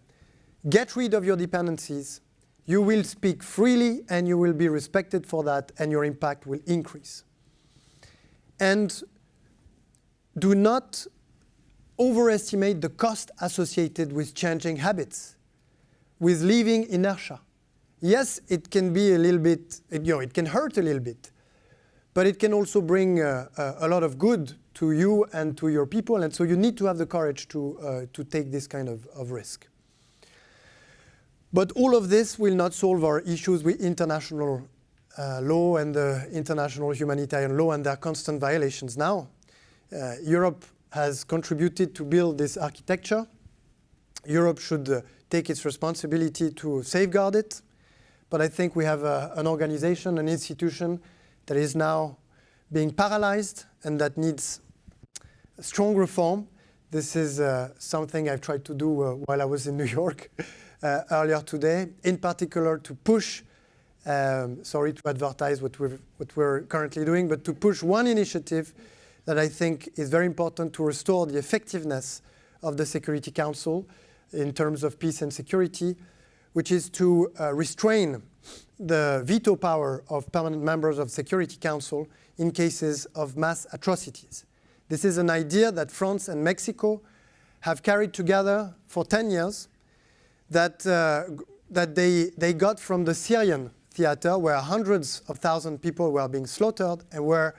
get rid of your dependencies, you will speak freely and you will be respected for that and your impact will increase. And do not overestimate the cost associated with changing habits, with leaving inertia. Yes, it can be a little bit, it can hurt a little bit, but it can also bring a lot of good to you and to your people, and so you need to have the courage to take this kind of risk. But all of this will not solve our issues with international law and the international humanitarian law and their constant violations now. Europe has contributed to build this architecture. Europe should take its responsibility to safeguard it. But I think we have an organization, an institution that is now being paralyzed and that needs strong reform. This is something I've tried to do while I was in New York earlier today, in particular to push, sorry to advertise what we're currently doing, but to push one initiative that I think is very important to restore the effectiveness of the Security Council in terms of peace and security, which is to restrain the veto power of permanent members of Security Council in cases of mass atrocities. This is an idea that France and Mexico have carried together for 10 years that they got from the Syrian theater, where hundreds of thousands of people were being slaughtered and where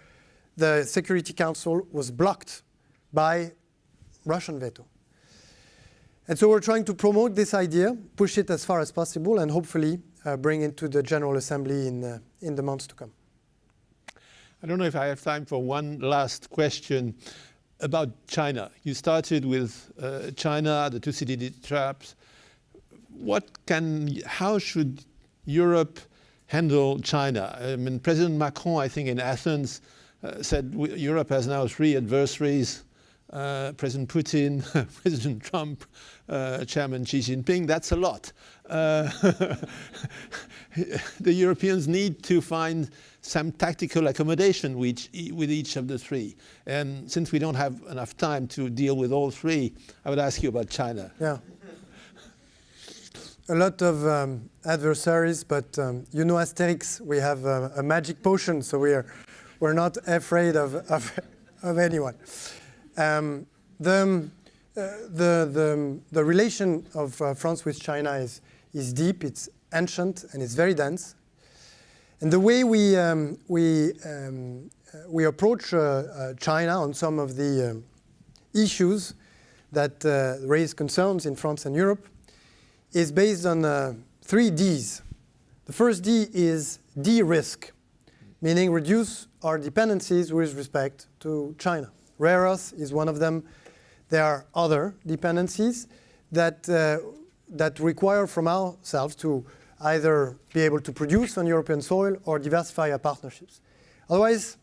the Security Council was blocked by Russian veto. And so we're trying to promote this idea, push it as far as possible, and hopefully bring it to the General Assembly in the months to come.
I don't know if I have time for one last question about China. You started with China, the Thucydides traps. How should Europe handle China? I mean, President Macron, I think in Athens, said Europe has now 3 adversaries, President Putin, President Trump, Chairman Xi Jinping. That's a lot. The Europeans need to find some tactical accommodation with each of the 3. And since we don't have enough time to deal with all 3, I would ask you about China.
Yeah. A lot of adversaries, but you know Asterix, we have a magic potion, so we're not afraid of anyone. The relation of France with China is deep, it's ancient, and it's very dense. And the way we approach China on some of the issues that raise concerns in France and Europe is based on 3 Ds. The first D is de-risk, meaning reduce our dependencies with respect to China. Rare earth is one of them. There are other dependencies that require from ourselves to either be able to produce on European soil or diversify our partnerships. Otherwise,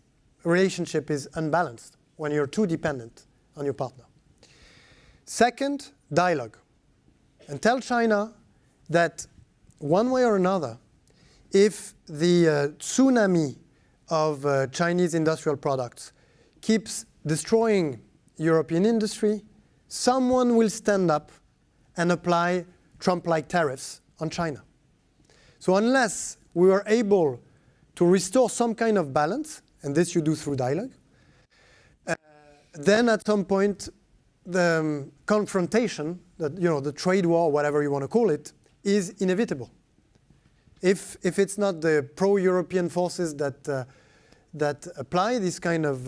a relationship is unbalanced when you're too dependent on your partner. Second, dialogue. And tell China that one way or another, if the tsunami of Chinese industrial products keeps destroying European industry, someone will stand up and apply Trump-like tariffs on China. So unless we are able to restore some kind of balance, and this you do through dialogue, then at some point the confrontation, the trade war, whatever you want to call it, is inevitable. If it's not the pro-European forces that apply this kind of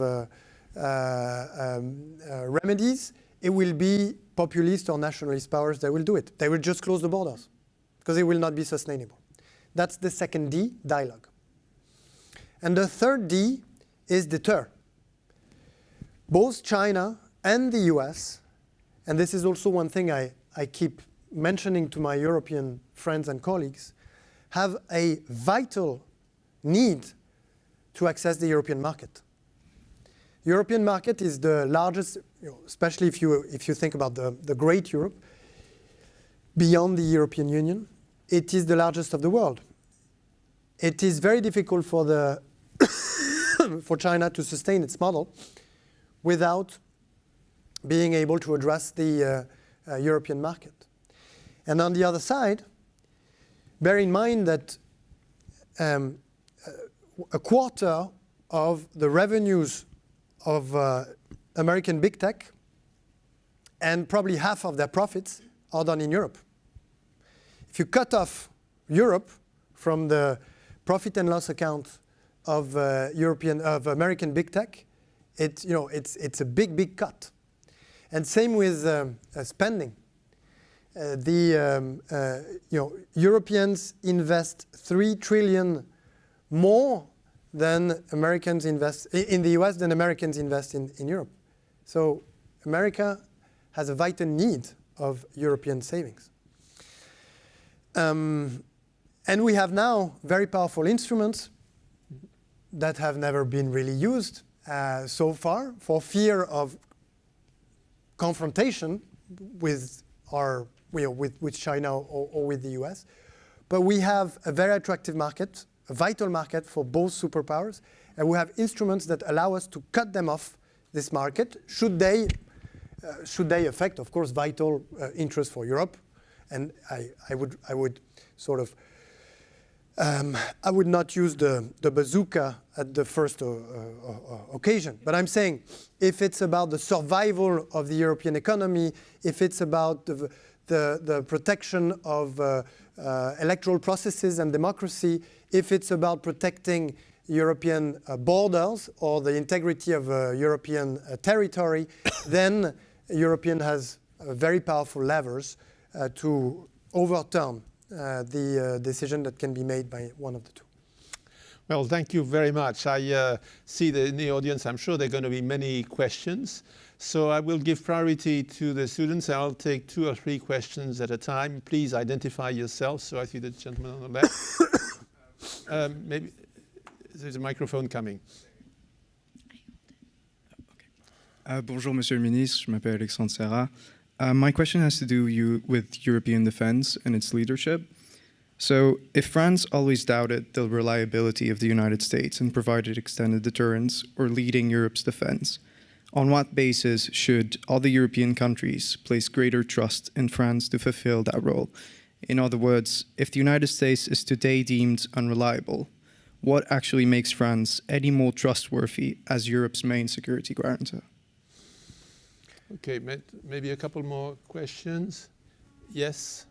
remedies, it will be populist or nationalist powers that will do it. They will just close the borders because it will not be sustainable. That's the second D, dialogue. And the third D is deter. Both China and the US, and this is also one thing I keep mentioning to my European friends and colleagues, have a vital need to access the European market. European market is the largest, especially if you think about the great Europe, beyond the European Union, it is the largest of the world. It is very difficult for for China to sustain its model without being able to address the European market. And on the other side, bear in mind that a quarter of the revenues of American big tech and probably half of their profits are done in Europe. If you cut off Europe from the profit and loss account of American big tech, it's a big cut. And same with spending. Europeans invest 3 trillion more than Americans invest in the US than Americans invest in Europe. So America has a vital need of European savings. And we have now very powerful instruments that have never been really used so far for fear of confrontation with with China or with the US. But we have a very attractive market, a vital market for both superpowers, and we have instruments that allow us to cut them off this market should they affect, of course, vital interests for Europe. And I would sort of I would not use the bazooka at the first occasion. But I'm saying, if it's about the survival of the European economy, if it's about the protection of electoral processes and democracy, if it's about protecting European borders or the integrity of European territory, then European has very powerful levers to overturn the decision that can be made by one of the two.
Well, thank you very much. I see that in the audience, I'm sure there are going to be many questions. So I will give priority to the students. I'll take 2 or 3 questions at a time. Please identify yourself. So I see the gentleman on the left. Maybe there's a microphone coming.
Bonjour, Monsieur le Ministre. Je m'appelle Alexandre Serra. My question has to do with European defense and its leadership. So, if France always doubted the reliability of the United States and provided extended deterrence or leading Europe's defense, on what basis should all the European countries place greater trust in France to fulfill that role? In other words, if the United States is today deemed unreliable, what actually makes France any more trustworthy as Europe's main security guarantor?
Okay, maybe a couple more questions. Yes?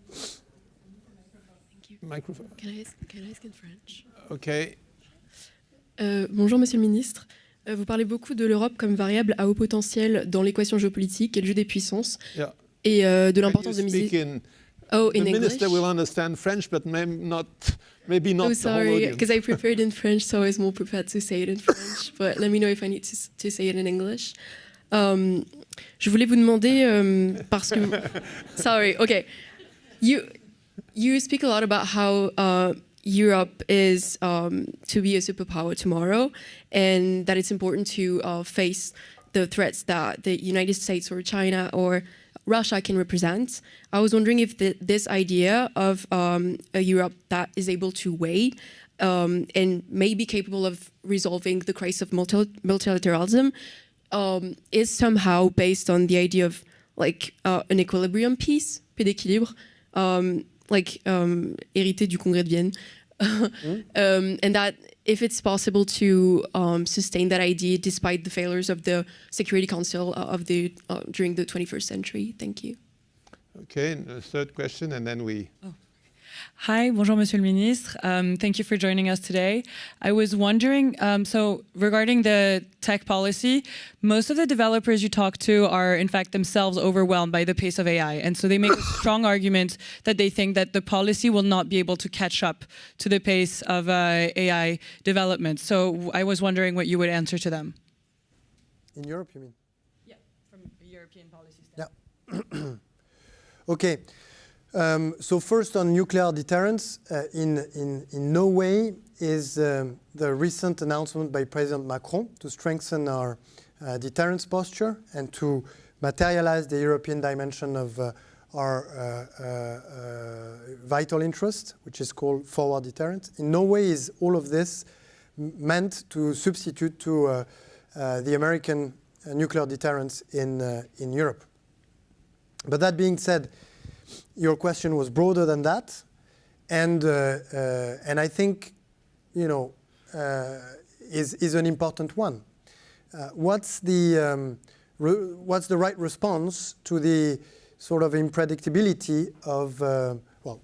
Thank you.
Microphone.
Can I ask in French?
Okay.
Bonjour Monsieur le Ministre. Vous parlez beaucoup de l'Europe comme variable à haut potentiel dans l'équation géopolitique et le jeu des puissances.
Yeah.
Et de l'importance de miser. Oh, in
the
English?
minister will understand French, but maybe not
Oh,
the whole
sorry,
audience.
because I prepared in French, so I was more prepared to say it in French. But let me know if I need to say it in English. Je voulais vous demander, parce que... Sorry, okay. You speak a lot about how Europe is to be a superpower tomorrow, and that it's important to face the threats that the United States or China or Russia can represent. I was wondering if this idea of a Europe that is able to weigh and may be capable of resolving the crisis of multilateralism is somehow based on the idea of like an equilibrium piece, paix d'équilibre, like hérité du Congrès de Vienne. And that if it's possible to sustain that idea despite the failures of the Security Council during the 21st century. Thank you.
Okay, and a third question, and then we...
Oh. Hi, bonjour, Monsieur le Ministre. Thank you for joining us today. I was wondering, so regarding the tech policy, most of the developers you talk to are in fact themselves overwhelmed by the pace of AI. And so they make a strong argument that they think that the policy will not be able to catch up to the pace of AI development. So I was wondering what you would answer to them.
In Europe, you mean?
Yeah, from a European policy standpoint.
Yeah. Okay. So first on nuclear deterrence, in no way is the recent announcement by President Macron to strengthen our deterrence posture and to materialize the European dimension of our vital interest, which is called forward deterrence. In no way is all of this meant to substitute to the American nuclear deterrence in Europe. But that being said, your question was broader than that, and I think, you know, is an important one. What's the right response to the sort of unpredictability of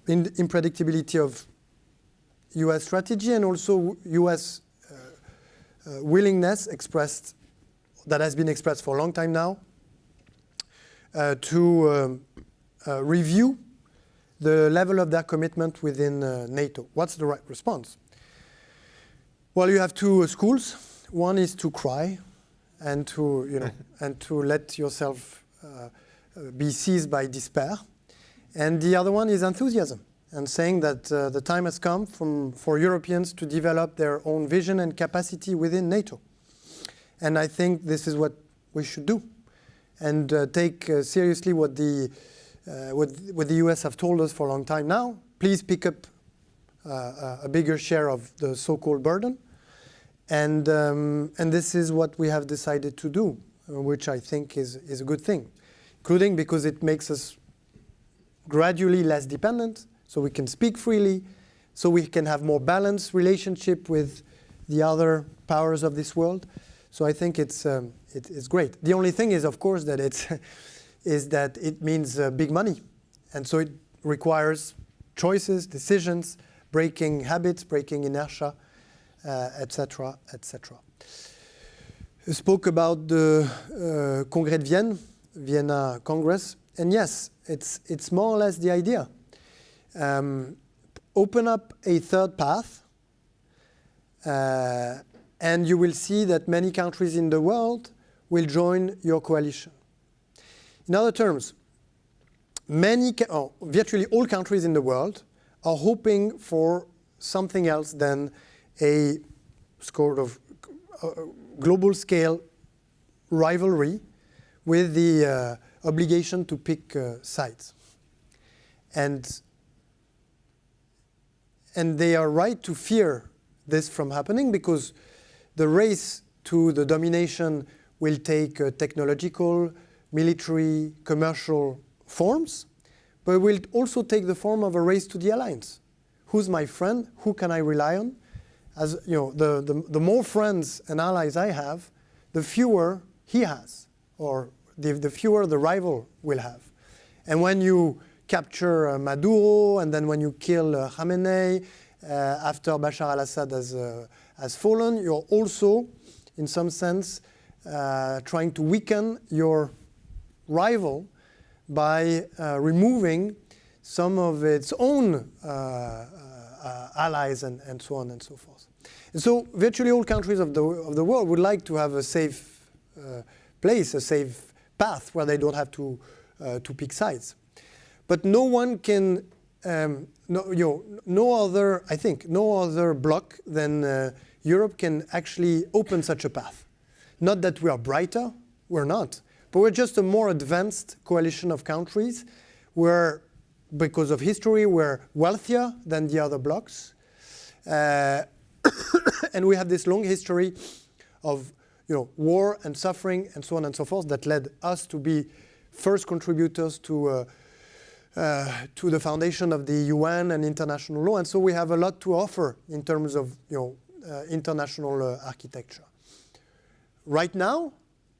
unpredictability of U.S. strategy and also U.S. Willingness expressed that has been expressed for a long time now to review the level of their commitment within NATO. What's the right response? Well, you have two schools. One is to cry and to, you know, and to let yourself be seized by despair. And the other one is enthusiasm and saying that the time has come for Europeans to develop their own vision and capacity within NATO. And I think this is what we should do and take seriously what the US have told us for a long time now. Please pick up a bigger share of the so-called burden. And this is what we have decided to do, which I think is a good thing, including because it makes us gradually less dependent so we can speak freely, so we can have more balanced relationship with the other powers of this world. So I think it's great. The only thing is, of course, that it means big money, and so it requires choices, decisions, breaking habits, breaking inertia, etc., etc. I spoke about the Congrès de Vienne, Vienna Congress, and yes, it's more or less the idea. Open up a third path, and you will see that many countries in the world will join your coalition. In other terms, virtually all countries in the world are hoping for something else than a sort of global scale rivalry with the obligation to pick sides. And they are right to fear this from happening, because the race to the domination will take technological, military, commercial forms, but it will also take the form of a race to the alliance. Who's my friend? Who can I rely on? As you know, the more friends and allies I have, the fewer he has, or the fewer the rival will have. And when you capture Maduro, and then when you kill Khamenei, after Bashar al-Assad has fallen, you're also, in some sense, trying to weaken your rival by removing some of its own allies and so on and so forth. And so virtually all countries of the world would like to have a safe place, a safe path where they don't have to pick sides. But no one can, no other bloc than Europe can actually open such a path. Not that we are brighter, we're not, but we're just a more advanced coalition of countries where, because of history, we're wealthier than the other blocs. And we have this long history of war and suffering and so on and so forth that led us to be first contributors to the foundation of the UN and international law. And so we have a lot to offer in terms of international architecture. Right now,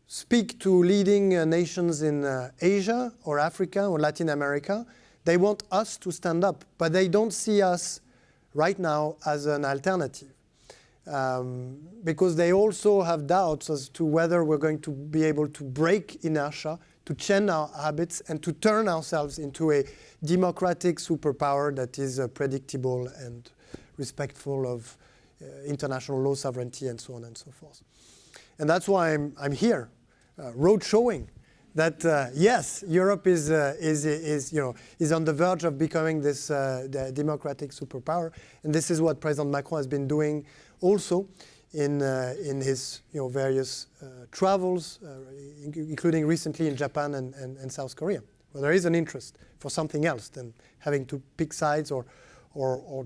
speak to leading nations in Asia or Africa or Latin America. They want us to stand up, but they don't see us right now as an alternative. Because they also have doubts as to whether we're going to be able to break inertia, to change our habits, and to turn ourselves into a democratic superpower that is predictable and respectful of international law, sovereignty, and so on and so forth. And that's why I'm here, road showing that yes, Europe is on the verge of becoming this democratic superpower, and this is what President Macron has been doing also in his various travels, including recently in Japan and South Korea, where there is an interest for something else than having to pick sides or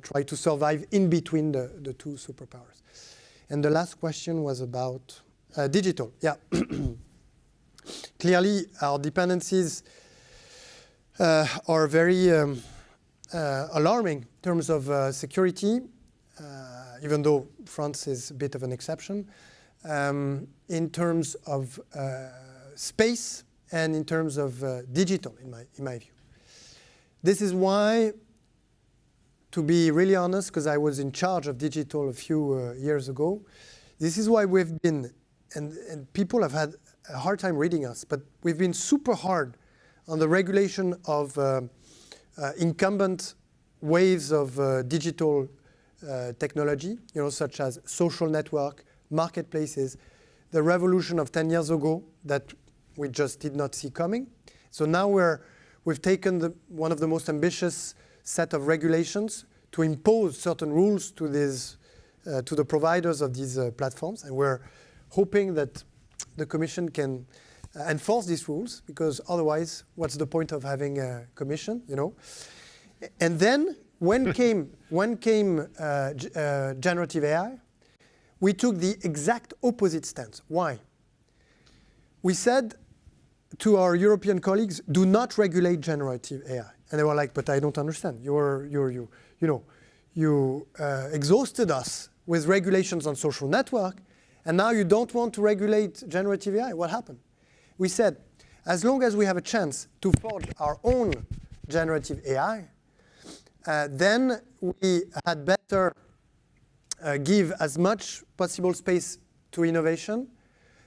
try to survive in between the two superpowers. And the last question was about digital. Yeah. Clearly, our dependencies are very alarming in terms of security, even though France is a bit of an exception, in terms of space and in terms of digital, in my view. This is why, to be really honest, because I was in charge of digital a few years ago, this is why we've been, and people have had a hard time reading us, but we've been super hard on the regulation of incumbent waves of digital technology, such as social network, marketplaces, the revolution of 10 years ago that we just did not see coming. So now we've taken one of the most ambitious set of regulations to impose certain rules to the providers of these platforms, and we're hoping that the Commission can enforce these rules, because otherwise, what's the point of having a Commission, And then, when came generative AI, we took the exact opposite stance. Why? We said to our European colleagues, do not regulate generative AI. And they were like, but I don't understand. You exhausted us with regulations on social network, and now you don't want to regulate generative AI. What happened? We said, as long as we have a chance to forge our own generative AI, then we had better give as much possible space to innovation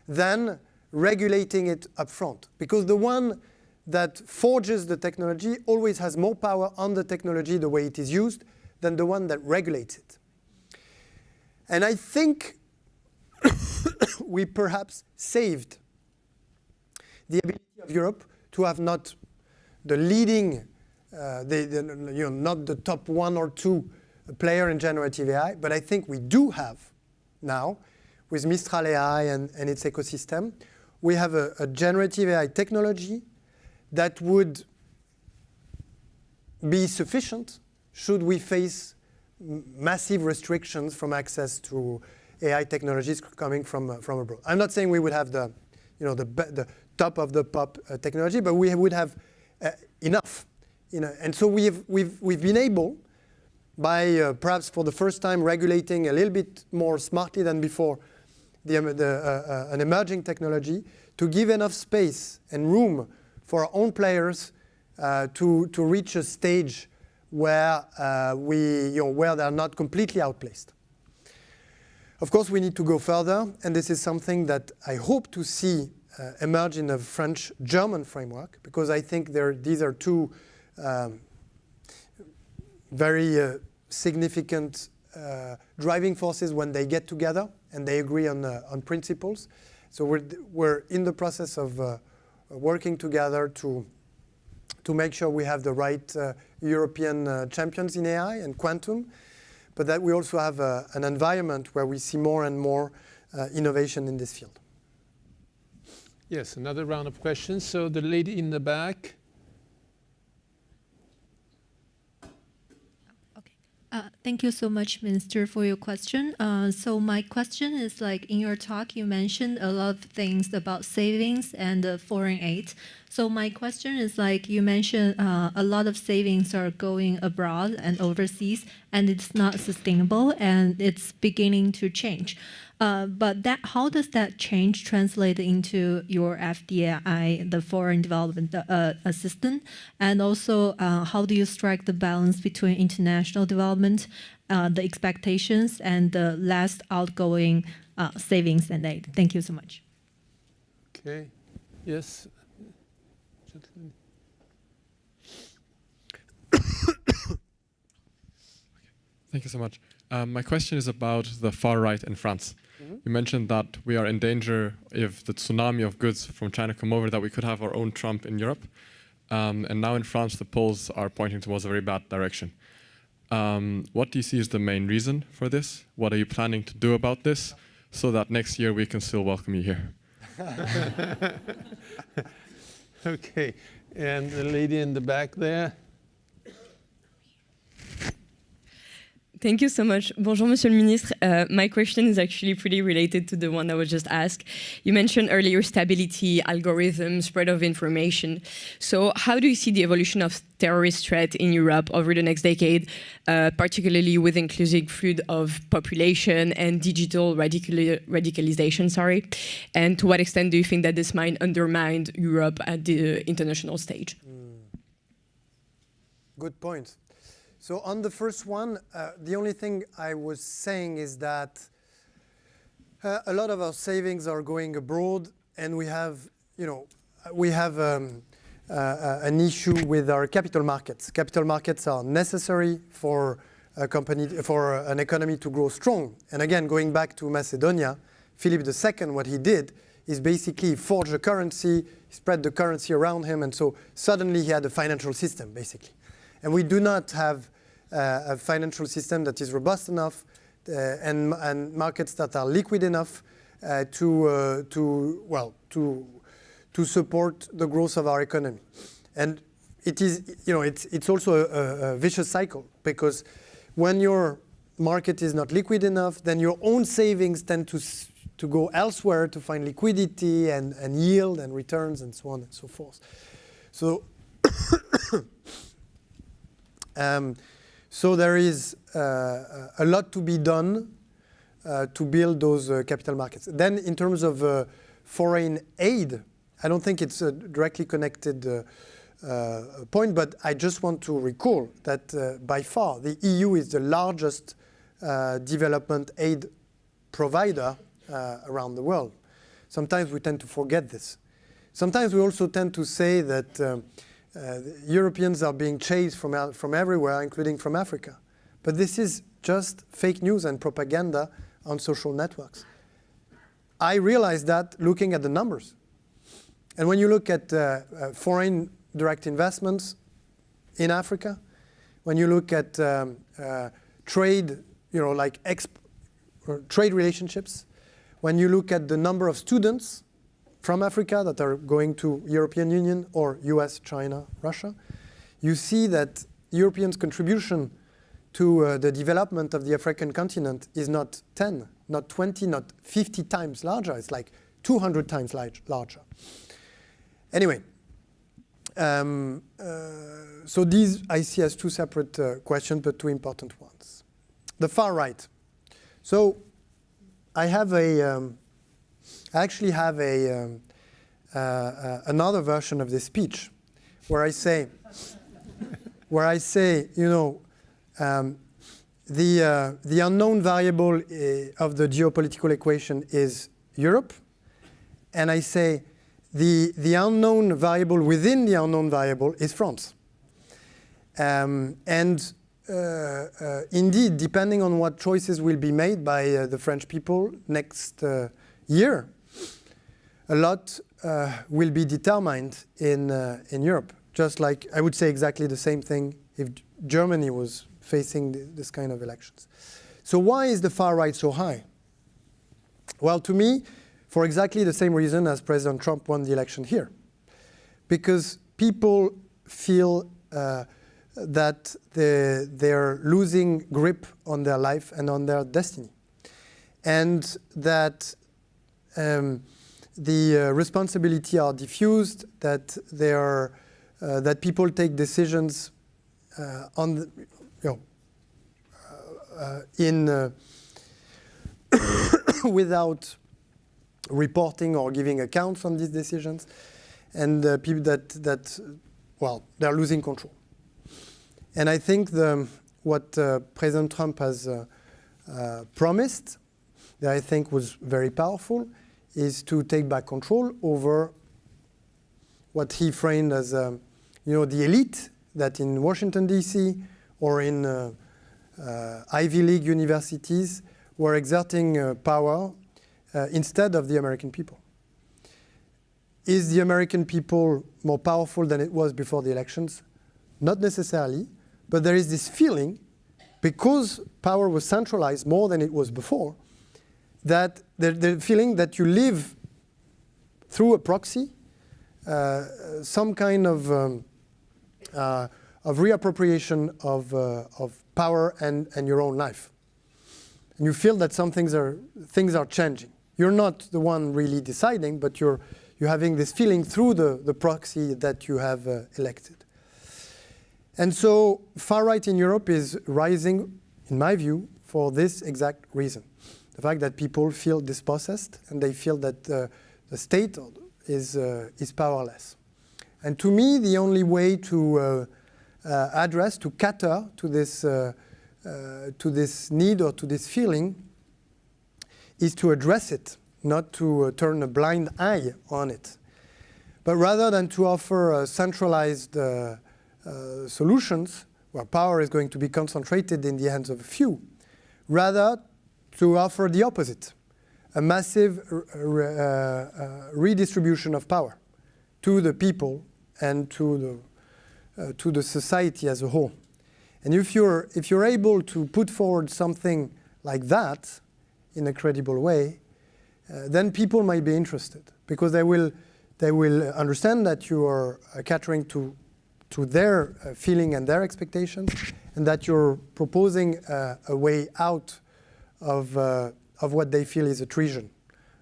than regulating it upfront. Because the one that forges the technology always has more power on the technology, the way it is used, than the one that regulates it. And I think we perhaps saved the ability of Europe to have not the leading, not the top 1 or 2 player in generative AI, but I think we do have now, with Mistral AI and its ecosystem, we have a generative AI technology that would be sufficient should we face massive restrictions from access to AI technologies coming from abroad. I'm not saying we would have the top of the pop technology, but we would have enough. And so we've been able, by perhaps for the first time regulating a little bit more smartly than before an emerging technology, to give enough space and room for our own players to reach a stage where where they're not completely outplaced. Of course, we need to go further, and this is something that I hope to see emerge in a French-German framework, because I think these are two very significant driving forces when they get together and they agree on principles. So we're in the process of working together to make sure we have the right European champions in AI and quantum, but that we also have an environment where we see more and more innovation in this field.
Yes, another round of questions. So the lady in the back.
Thank you so much, Minister, for your question. So my question is, like, in your talk, you mentioned a lot of things about savings and foreign aid. So my question is, like, you mentioned a lot of savings are going abroad and overseas, and it's not sustainable, and it's beginning to change. But how does that change translate into your FDI, the foreign development assistance? And also, how do you strike the balance between international development, the expectations, and the last outgoing savings and aid? Thank you so much.
Okay. Yes. Gentlemen.
Thank you so much. My question is about the far right in France. You mentioned that we are in danger if the tsunami of goods from China come over, that we could have our own Trump in Europe. And now in France, the polls are pointing towards a very bad direction. What do you see as the main reason for this? What are you planning to do about this so that next year we can still welcome you here?
Okay. And the lady in the back there.
Thank you so much. Bonjour, Monsieur le Ministre. My question is actually pretty related to the one that was just asked. You mentioned earlier stability, algorithms, spread of information. So how do you see the evolution of terrorist threat in Europe over the next decade, particularly with inclusive flood of population and digital radicalization, And to what extent do you think that this might undermine Europe at the international stage?
Good point. So on the first one, the only thing I was saying is that a lot of our savings are going abroad, and we have an issue with our capital markets. Capital markets are necessary for an economy to grow strong. And again, going back to Macedonia, Philip II, what he did is basically forge a currency, spread the currency around him, and so suddenly he had a financial system, basically. And we do not have a financial system that is robust enough and markets that are liquid enough to support the growth of our economy. And it's also a vicious cycle, because when your market is not liquid enough, then your own savings tend to go elsewhere to find liquidity and yield and returns and so on and so forth. So So there is a lot to be done to build those capital markets. Then in terms of foreign aid, I don't think it's a directly connected point, but I just want to recall that by far the EU is the largest development aid provider around the world. Sometimes we tend to forget this. Sometimes we also tend to say that Europeans are being chased from everywhere, including from Africa. But this is just fake news and propaganda on social networks. I realized that looking at the numbers. And when you look at foreign direct investments in Africa, when you look at trade, like trade relationships, when you look at the number of students from Africa that are going to European Union or US, China, Russia, you see that Europeans' contribution to the development of the African continent is not 10, not 20, not 50 times larger. It's like 200 times larger. Anyway, so these I see as two separate questions, but two important ones. The far right. So I have I actually have another version of this speech where I say, the unknown variable of the geopolitical equation is Europe, and I say the unknown variable within the unknown variable is France. Indeed, depending on what choices will be made by the French people next year, a lot will be determined in Europe. Just like I would say exactly the same thing if Germany was facing this kind of elections. So why is the far right so high? Well, to me, for exactly the same reason as President Trump won the election here. Because people feel that they're losing grip on their life and on their destiny. And that the responsibility are diffused, that that people take decisions without reporting or giving accounts on these decisions, and people they're losing control. And I think what President Trump has promised, that I think was very powerful, is to take back control over what he framed as, the elite that in Washington, D.C. or in Ivy League universities were exerting power instead of the American people. Is the American people more powerful than it was before the elections? Not necessarily, but there is this feeling, because power was centralized more than it was before, that the feeling that you live through a proxy, some kind of reappropriation of power and your own life. And you feel that some things are changing. You're not the one really deciding, but you're having this feeling through the proxy that you have elected. And so far right in Europe is rising, in my view, for this exact reason. The fact that people feel dispossessed and they feel that the state is powerless. And to me, the only way to to cater to this need or to this feeling is to address it, not to turn a blind eye on it. But rather than to offer centralized solutions where power is going to be concentrated in the hands of a few, rather to offer the opposite, a massive redistribution of power to the people and to the society as a whole. And if you're able to put forward something like that in a credible way, then people might be interested, because they will understand that you are catering to their feeling and their expectations, and that you're proposing a way out of what they feel is a treason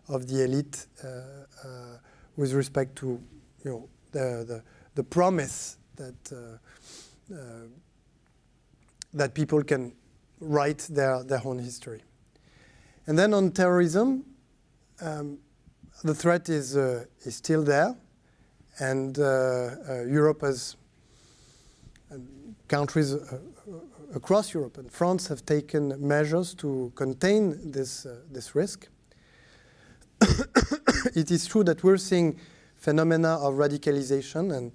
of the elite with respect to the promise that that people can write their own history. And then on terrorism, the threat is still there, and Europe has countries across Europe and France have taken measures to contain this risk. It is true that we're seeing phenomena of radicalization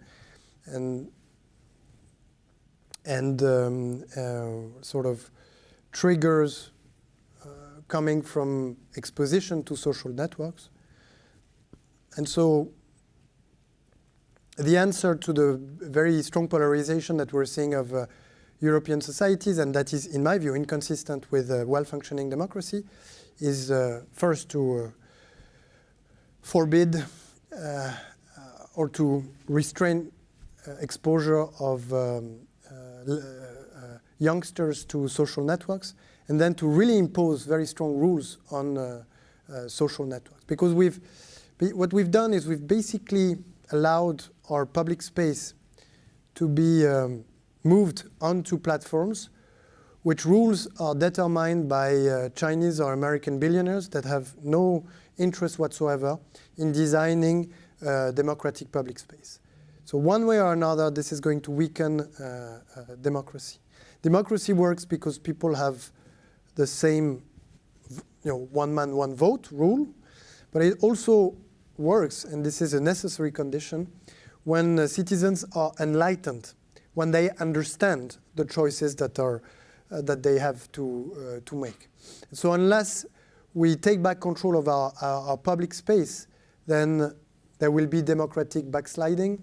and sort of triggers coming from exposition to social networks. And so the answer to the very strong polarization that we're seeing of European societies, and that is, in my view, inconsistent with well-functioning democracy, is first to forbid or to restrain exposure of youngsters to social networks, and then to really impose very strong rules on social networks. Because what we've done is we've basically allowed our public space to be moved onto platforms which rules are determined by Chinese or American billionaires that have no interest whatsoever in designing democratic public space. So one way or another, this is going to weaken democracy. Democracy works because people have the same, one man, one vote rule, but it also works, and this is a necessary condition, when citizens are enlightened, when they understand the choices that are that they have to make. So unless we take back control of our public space, then there will be democratic backsliding,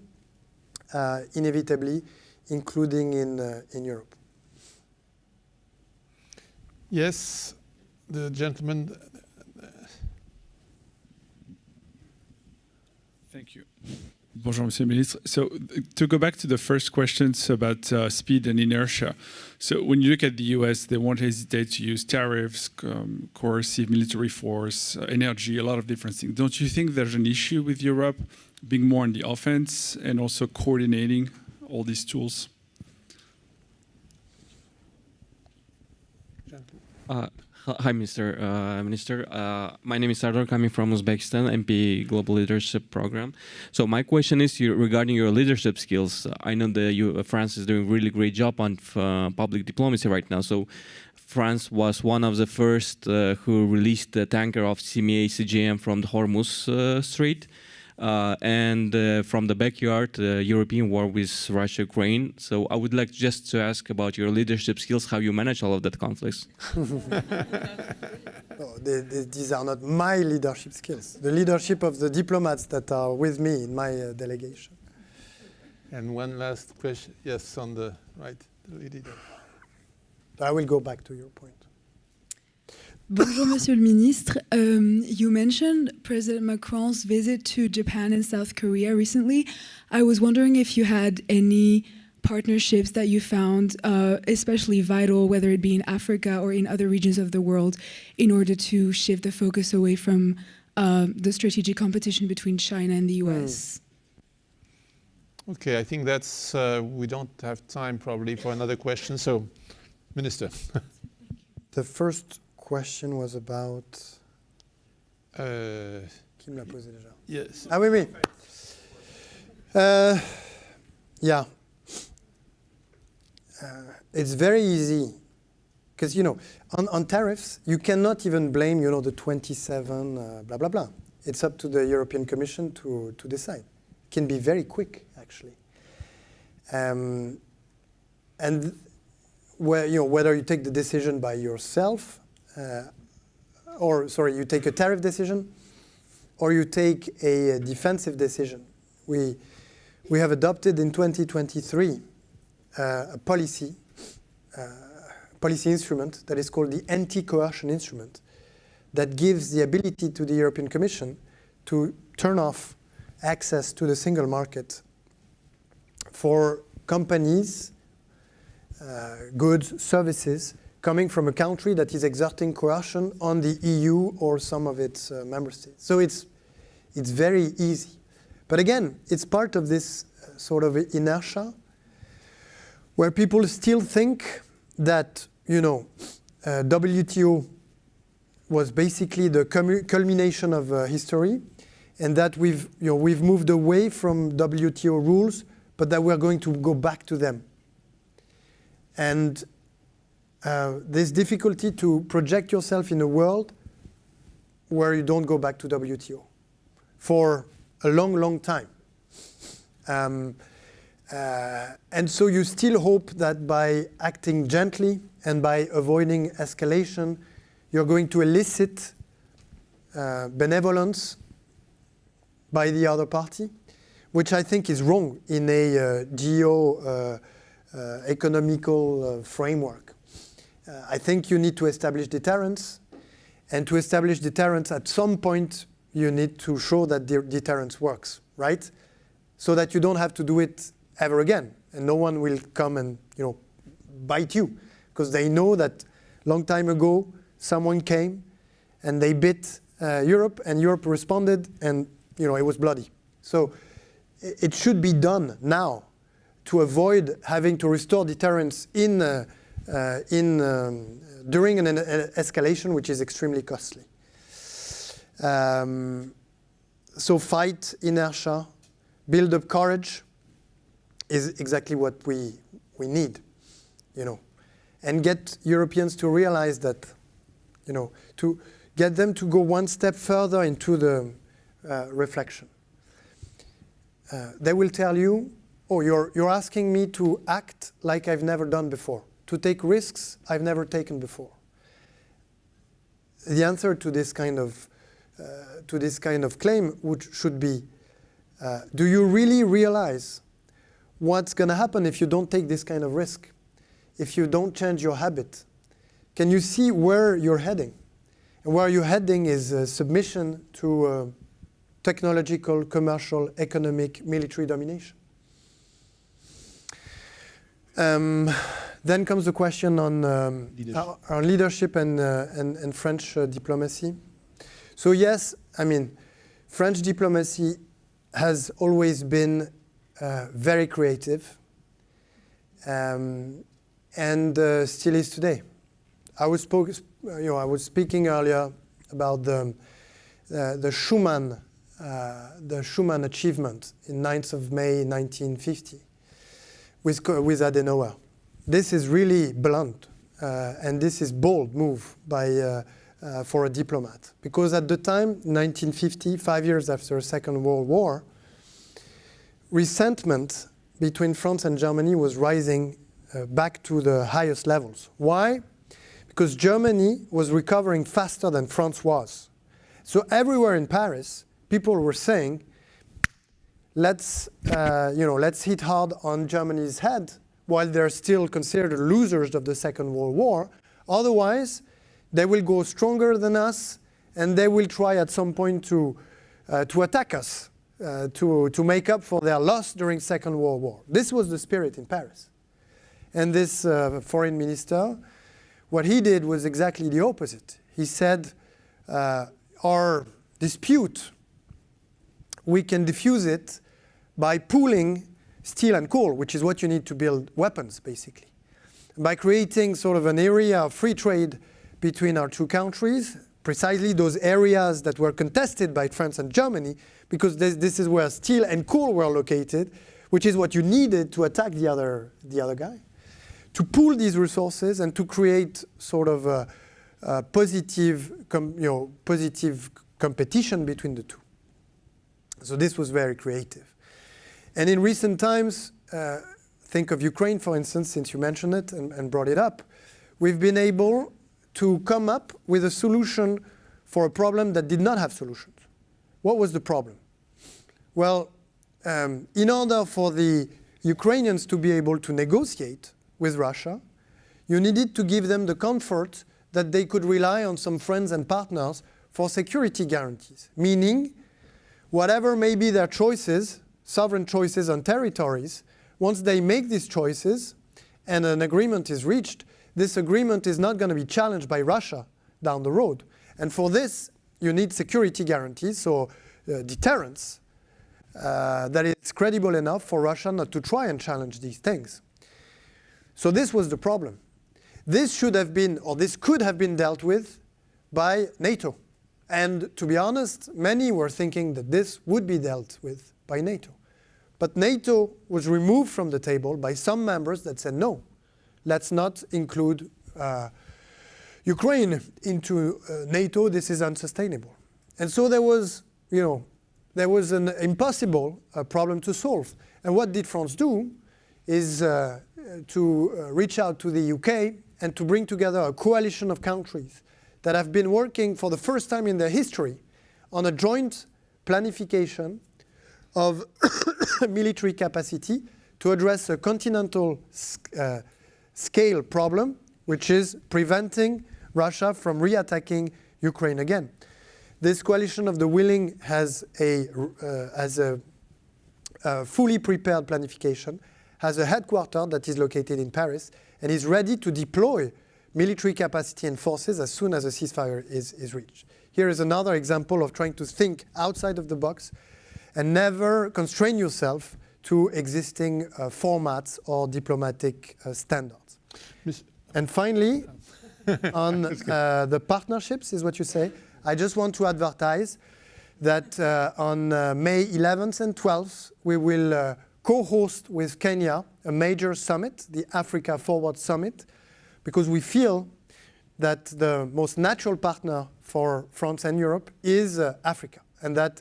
inevitably, including in Europe.
Yes, the gentleman.
Thank you. Bonjour, Monsieur le Ministre. So to go back to the first questions about speed and inertia. So when you look at the US, they won't hesitate to use tariffs, coercive military force, energy, a lot of different things. Don't you think there's an issue with Europe being more on the offense and also coordinating all these tools?
Hi, Mr. Minister. My name is Sardar, coming from Uzbekistan, MP Global Leadership Program. So my question is regarding your leadership skills. I know that France is doing a really great job on public diplomacy right now. So France was one of the first who released the tanker of CMA CGM from the Hormuz Strait. And from the backyard, European war with Russia, Ukraine. So I would like just to ask about your leadership skills, how you manage all of that conflicts.
These are not my leadership skills. The leadership of the diplomats that are with me in my delegation.
And one last question. Yes, on the right. The lady there.
I will go back to your point.
Bonjour, Monsieur le Ministre. You mentioned President Macron's visit to Japan and South Korea recently. I was wondering if you had any partnerships that you found especially vital, whether it be in Africa or in other regions of the world, in order to shift the focus away from the strategic competition between China and the US.
Okay, I think that's, we don't have time probably for another question. So, Minister.
The first question was about. Qui me l'a posé déjà?
Yes.
Ah oui, oui. Yeah. It's very easy, because on tariffs you cannot even blame the 27 blah blah blah. It's up to the European Commission to decide. It can be very quick actually, and whether you take the decision by yourself. You take a tariff decision, or you take a defensive decision. We have adopted in 2023 a policy instrument that is called the anti-coercion instrument, that gives the ability to the European Commission to turn off access to the single market for companies, goods, services coming from a country that is exerting coercion on the EU or some of its member states. So it's very easy. But again, it's part of this sort of inertia where people still think that, WTO was basically the culmination of history, and that we've moved away from WTO rules, but that we're going to go back to them. And there's difficulty to project yourself in a world where you don't go back to WTO for a long, long time. And so you still hope that by acting gently and by avoiding escalation, you're going to elicit benevolence by the other party, which I think is wrong in a geo-economical framework. I think you need to establish deterrence, and to establish deterrence at some point you need to show that the deterrence works, right? So that you don't have to do it ever again, and no one will come and bite you, because they know that long time ago someone came and they bit Europe, and Europe responded, and it was bloody. So it should be done now to avoid having to restore deterrence during an escalation, which is extremely costly. So fight inertia, build up courage is exactly what we need, and get Europeans to realize that, to get them to go one step further into the reflection. They will tell you, oh, you're asking me to act like I've never done before, to take risks I've never taken before. The answer to this kind of claim should be, do you really realize what's going to happen if you don't take this kind of risk? If you don't change your habit? Can you see where you're heading? And where you're heading is submission to technological, commercial, economic, military domination. Then comes the question on our leadership and French diplomacy. So yes, French diplomacy has always been very creative, and still is today. I was speaking earlier about the Schuman achievement in 9th of May 1950 with Adenauer. This is really blunt, and this is bold move for a diplomat, because at the time, 1950, 5 years after the Second World War, resentment between France and Germany was rising back to the highest levels. Why? Because Germany was recovering faster than France was. So everywhere in Paris, people were saying, let's hit hard on Germany's head while they're still considered losers of the Second World War. Otherwise, they will go stronger than us, and they will try at some point to attack us, to make up for their loss during Second World War. This was the spirit in Paris. And this foreign minister, what he did was exactly the opposite. He said, our dispute, we can diffuse it by pooling steel and coal, which is what you need to build weapons, basically. By creating sort of an area of free trade between our two countries, precisely those areas that were contested by France and Germany, because this is where steel and coal were located, which is what you needed to attack the other guy. To pool these resources and to create sort of a positive competition between the two. So this was very creative. And in recent times, think of Ukraine, for instance, since you mentioned it and brought it up, we've been able to come up with a solution for a problem that did not have solutions. What was the problem? Well, in order for the Ukrainians to be able to negotiate with Russia, you needed to give them the comfort that they could rely on some friends and partners for security guarantees, meaning whatever may be their choices, sovereign choices on territories, once they make these choices and an agreement is reached, this agreement is not going to be challenged by Russia down the road. And for this, you need security guarantees, so deterrence, that is credible enough for Russia not to try and challenge these things. So this was the problem. this should have been, or this could have been dealt with by NATO. And to be honest, many were thinking that this would be dealt with by NATO. But NATO was removed from the table by some members that said, no, let's not include Ukraine into NATO. This is unsustainable. And so there was, there was an impossible problem to solve. And what did France do is to reach out to the UK and to bring together a coalition of countries that have been working for the first time in their history on a joint planification of military capacity to address a continental scale problem, which is preventing Russia from reattacking Ukraine again. This coalition of the willing has a fully prepared planification, has a headquarters that is located in Paris, and is ready to deploy military capacity and forces as soon as a ceasefire is reached. Here is another example of trying to think outside of the box and never constrain yourself to existing formats or diplomatic standards. And finally, on the partnerships, is what you say, I just want to advertise that on May 11th and 12th, we will co-host with Kenya a major summit, the Africa Forward Summit, because we feel that the most natural partner for France and Europe is Africa, and that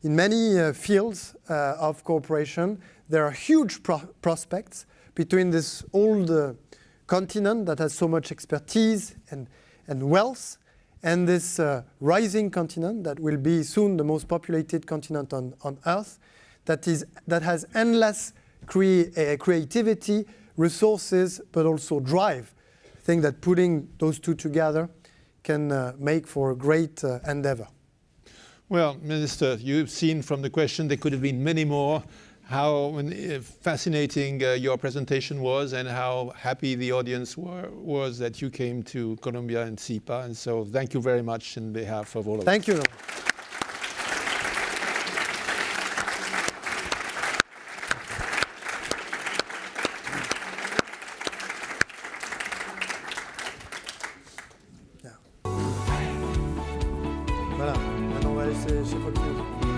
in many fields of cooperation, there are huge prospects between this old continent that has so much expertise and wealth, and this rising continent that will be soon the most populated continent on Earth, that has endless creativity, resources, but also drive. I think that putting those two together can make for a great endeavor.
Well, Minister, you've seen from the question there could have been many more. How fascinating your presentation was, and how happy the audience was that you came to Colombia and CIPA. And so thank you very much on behalf of all of us.
Thank you. Voilà, maintenant on va laisser chez Fox News.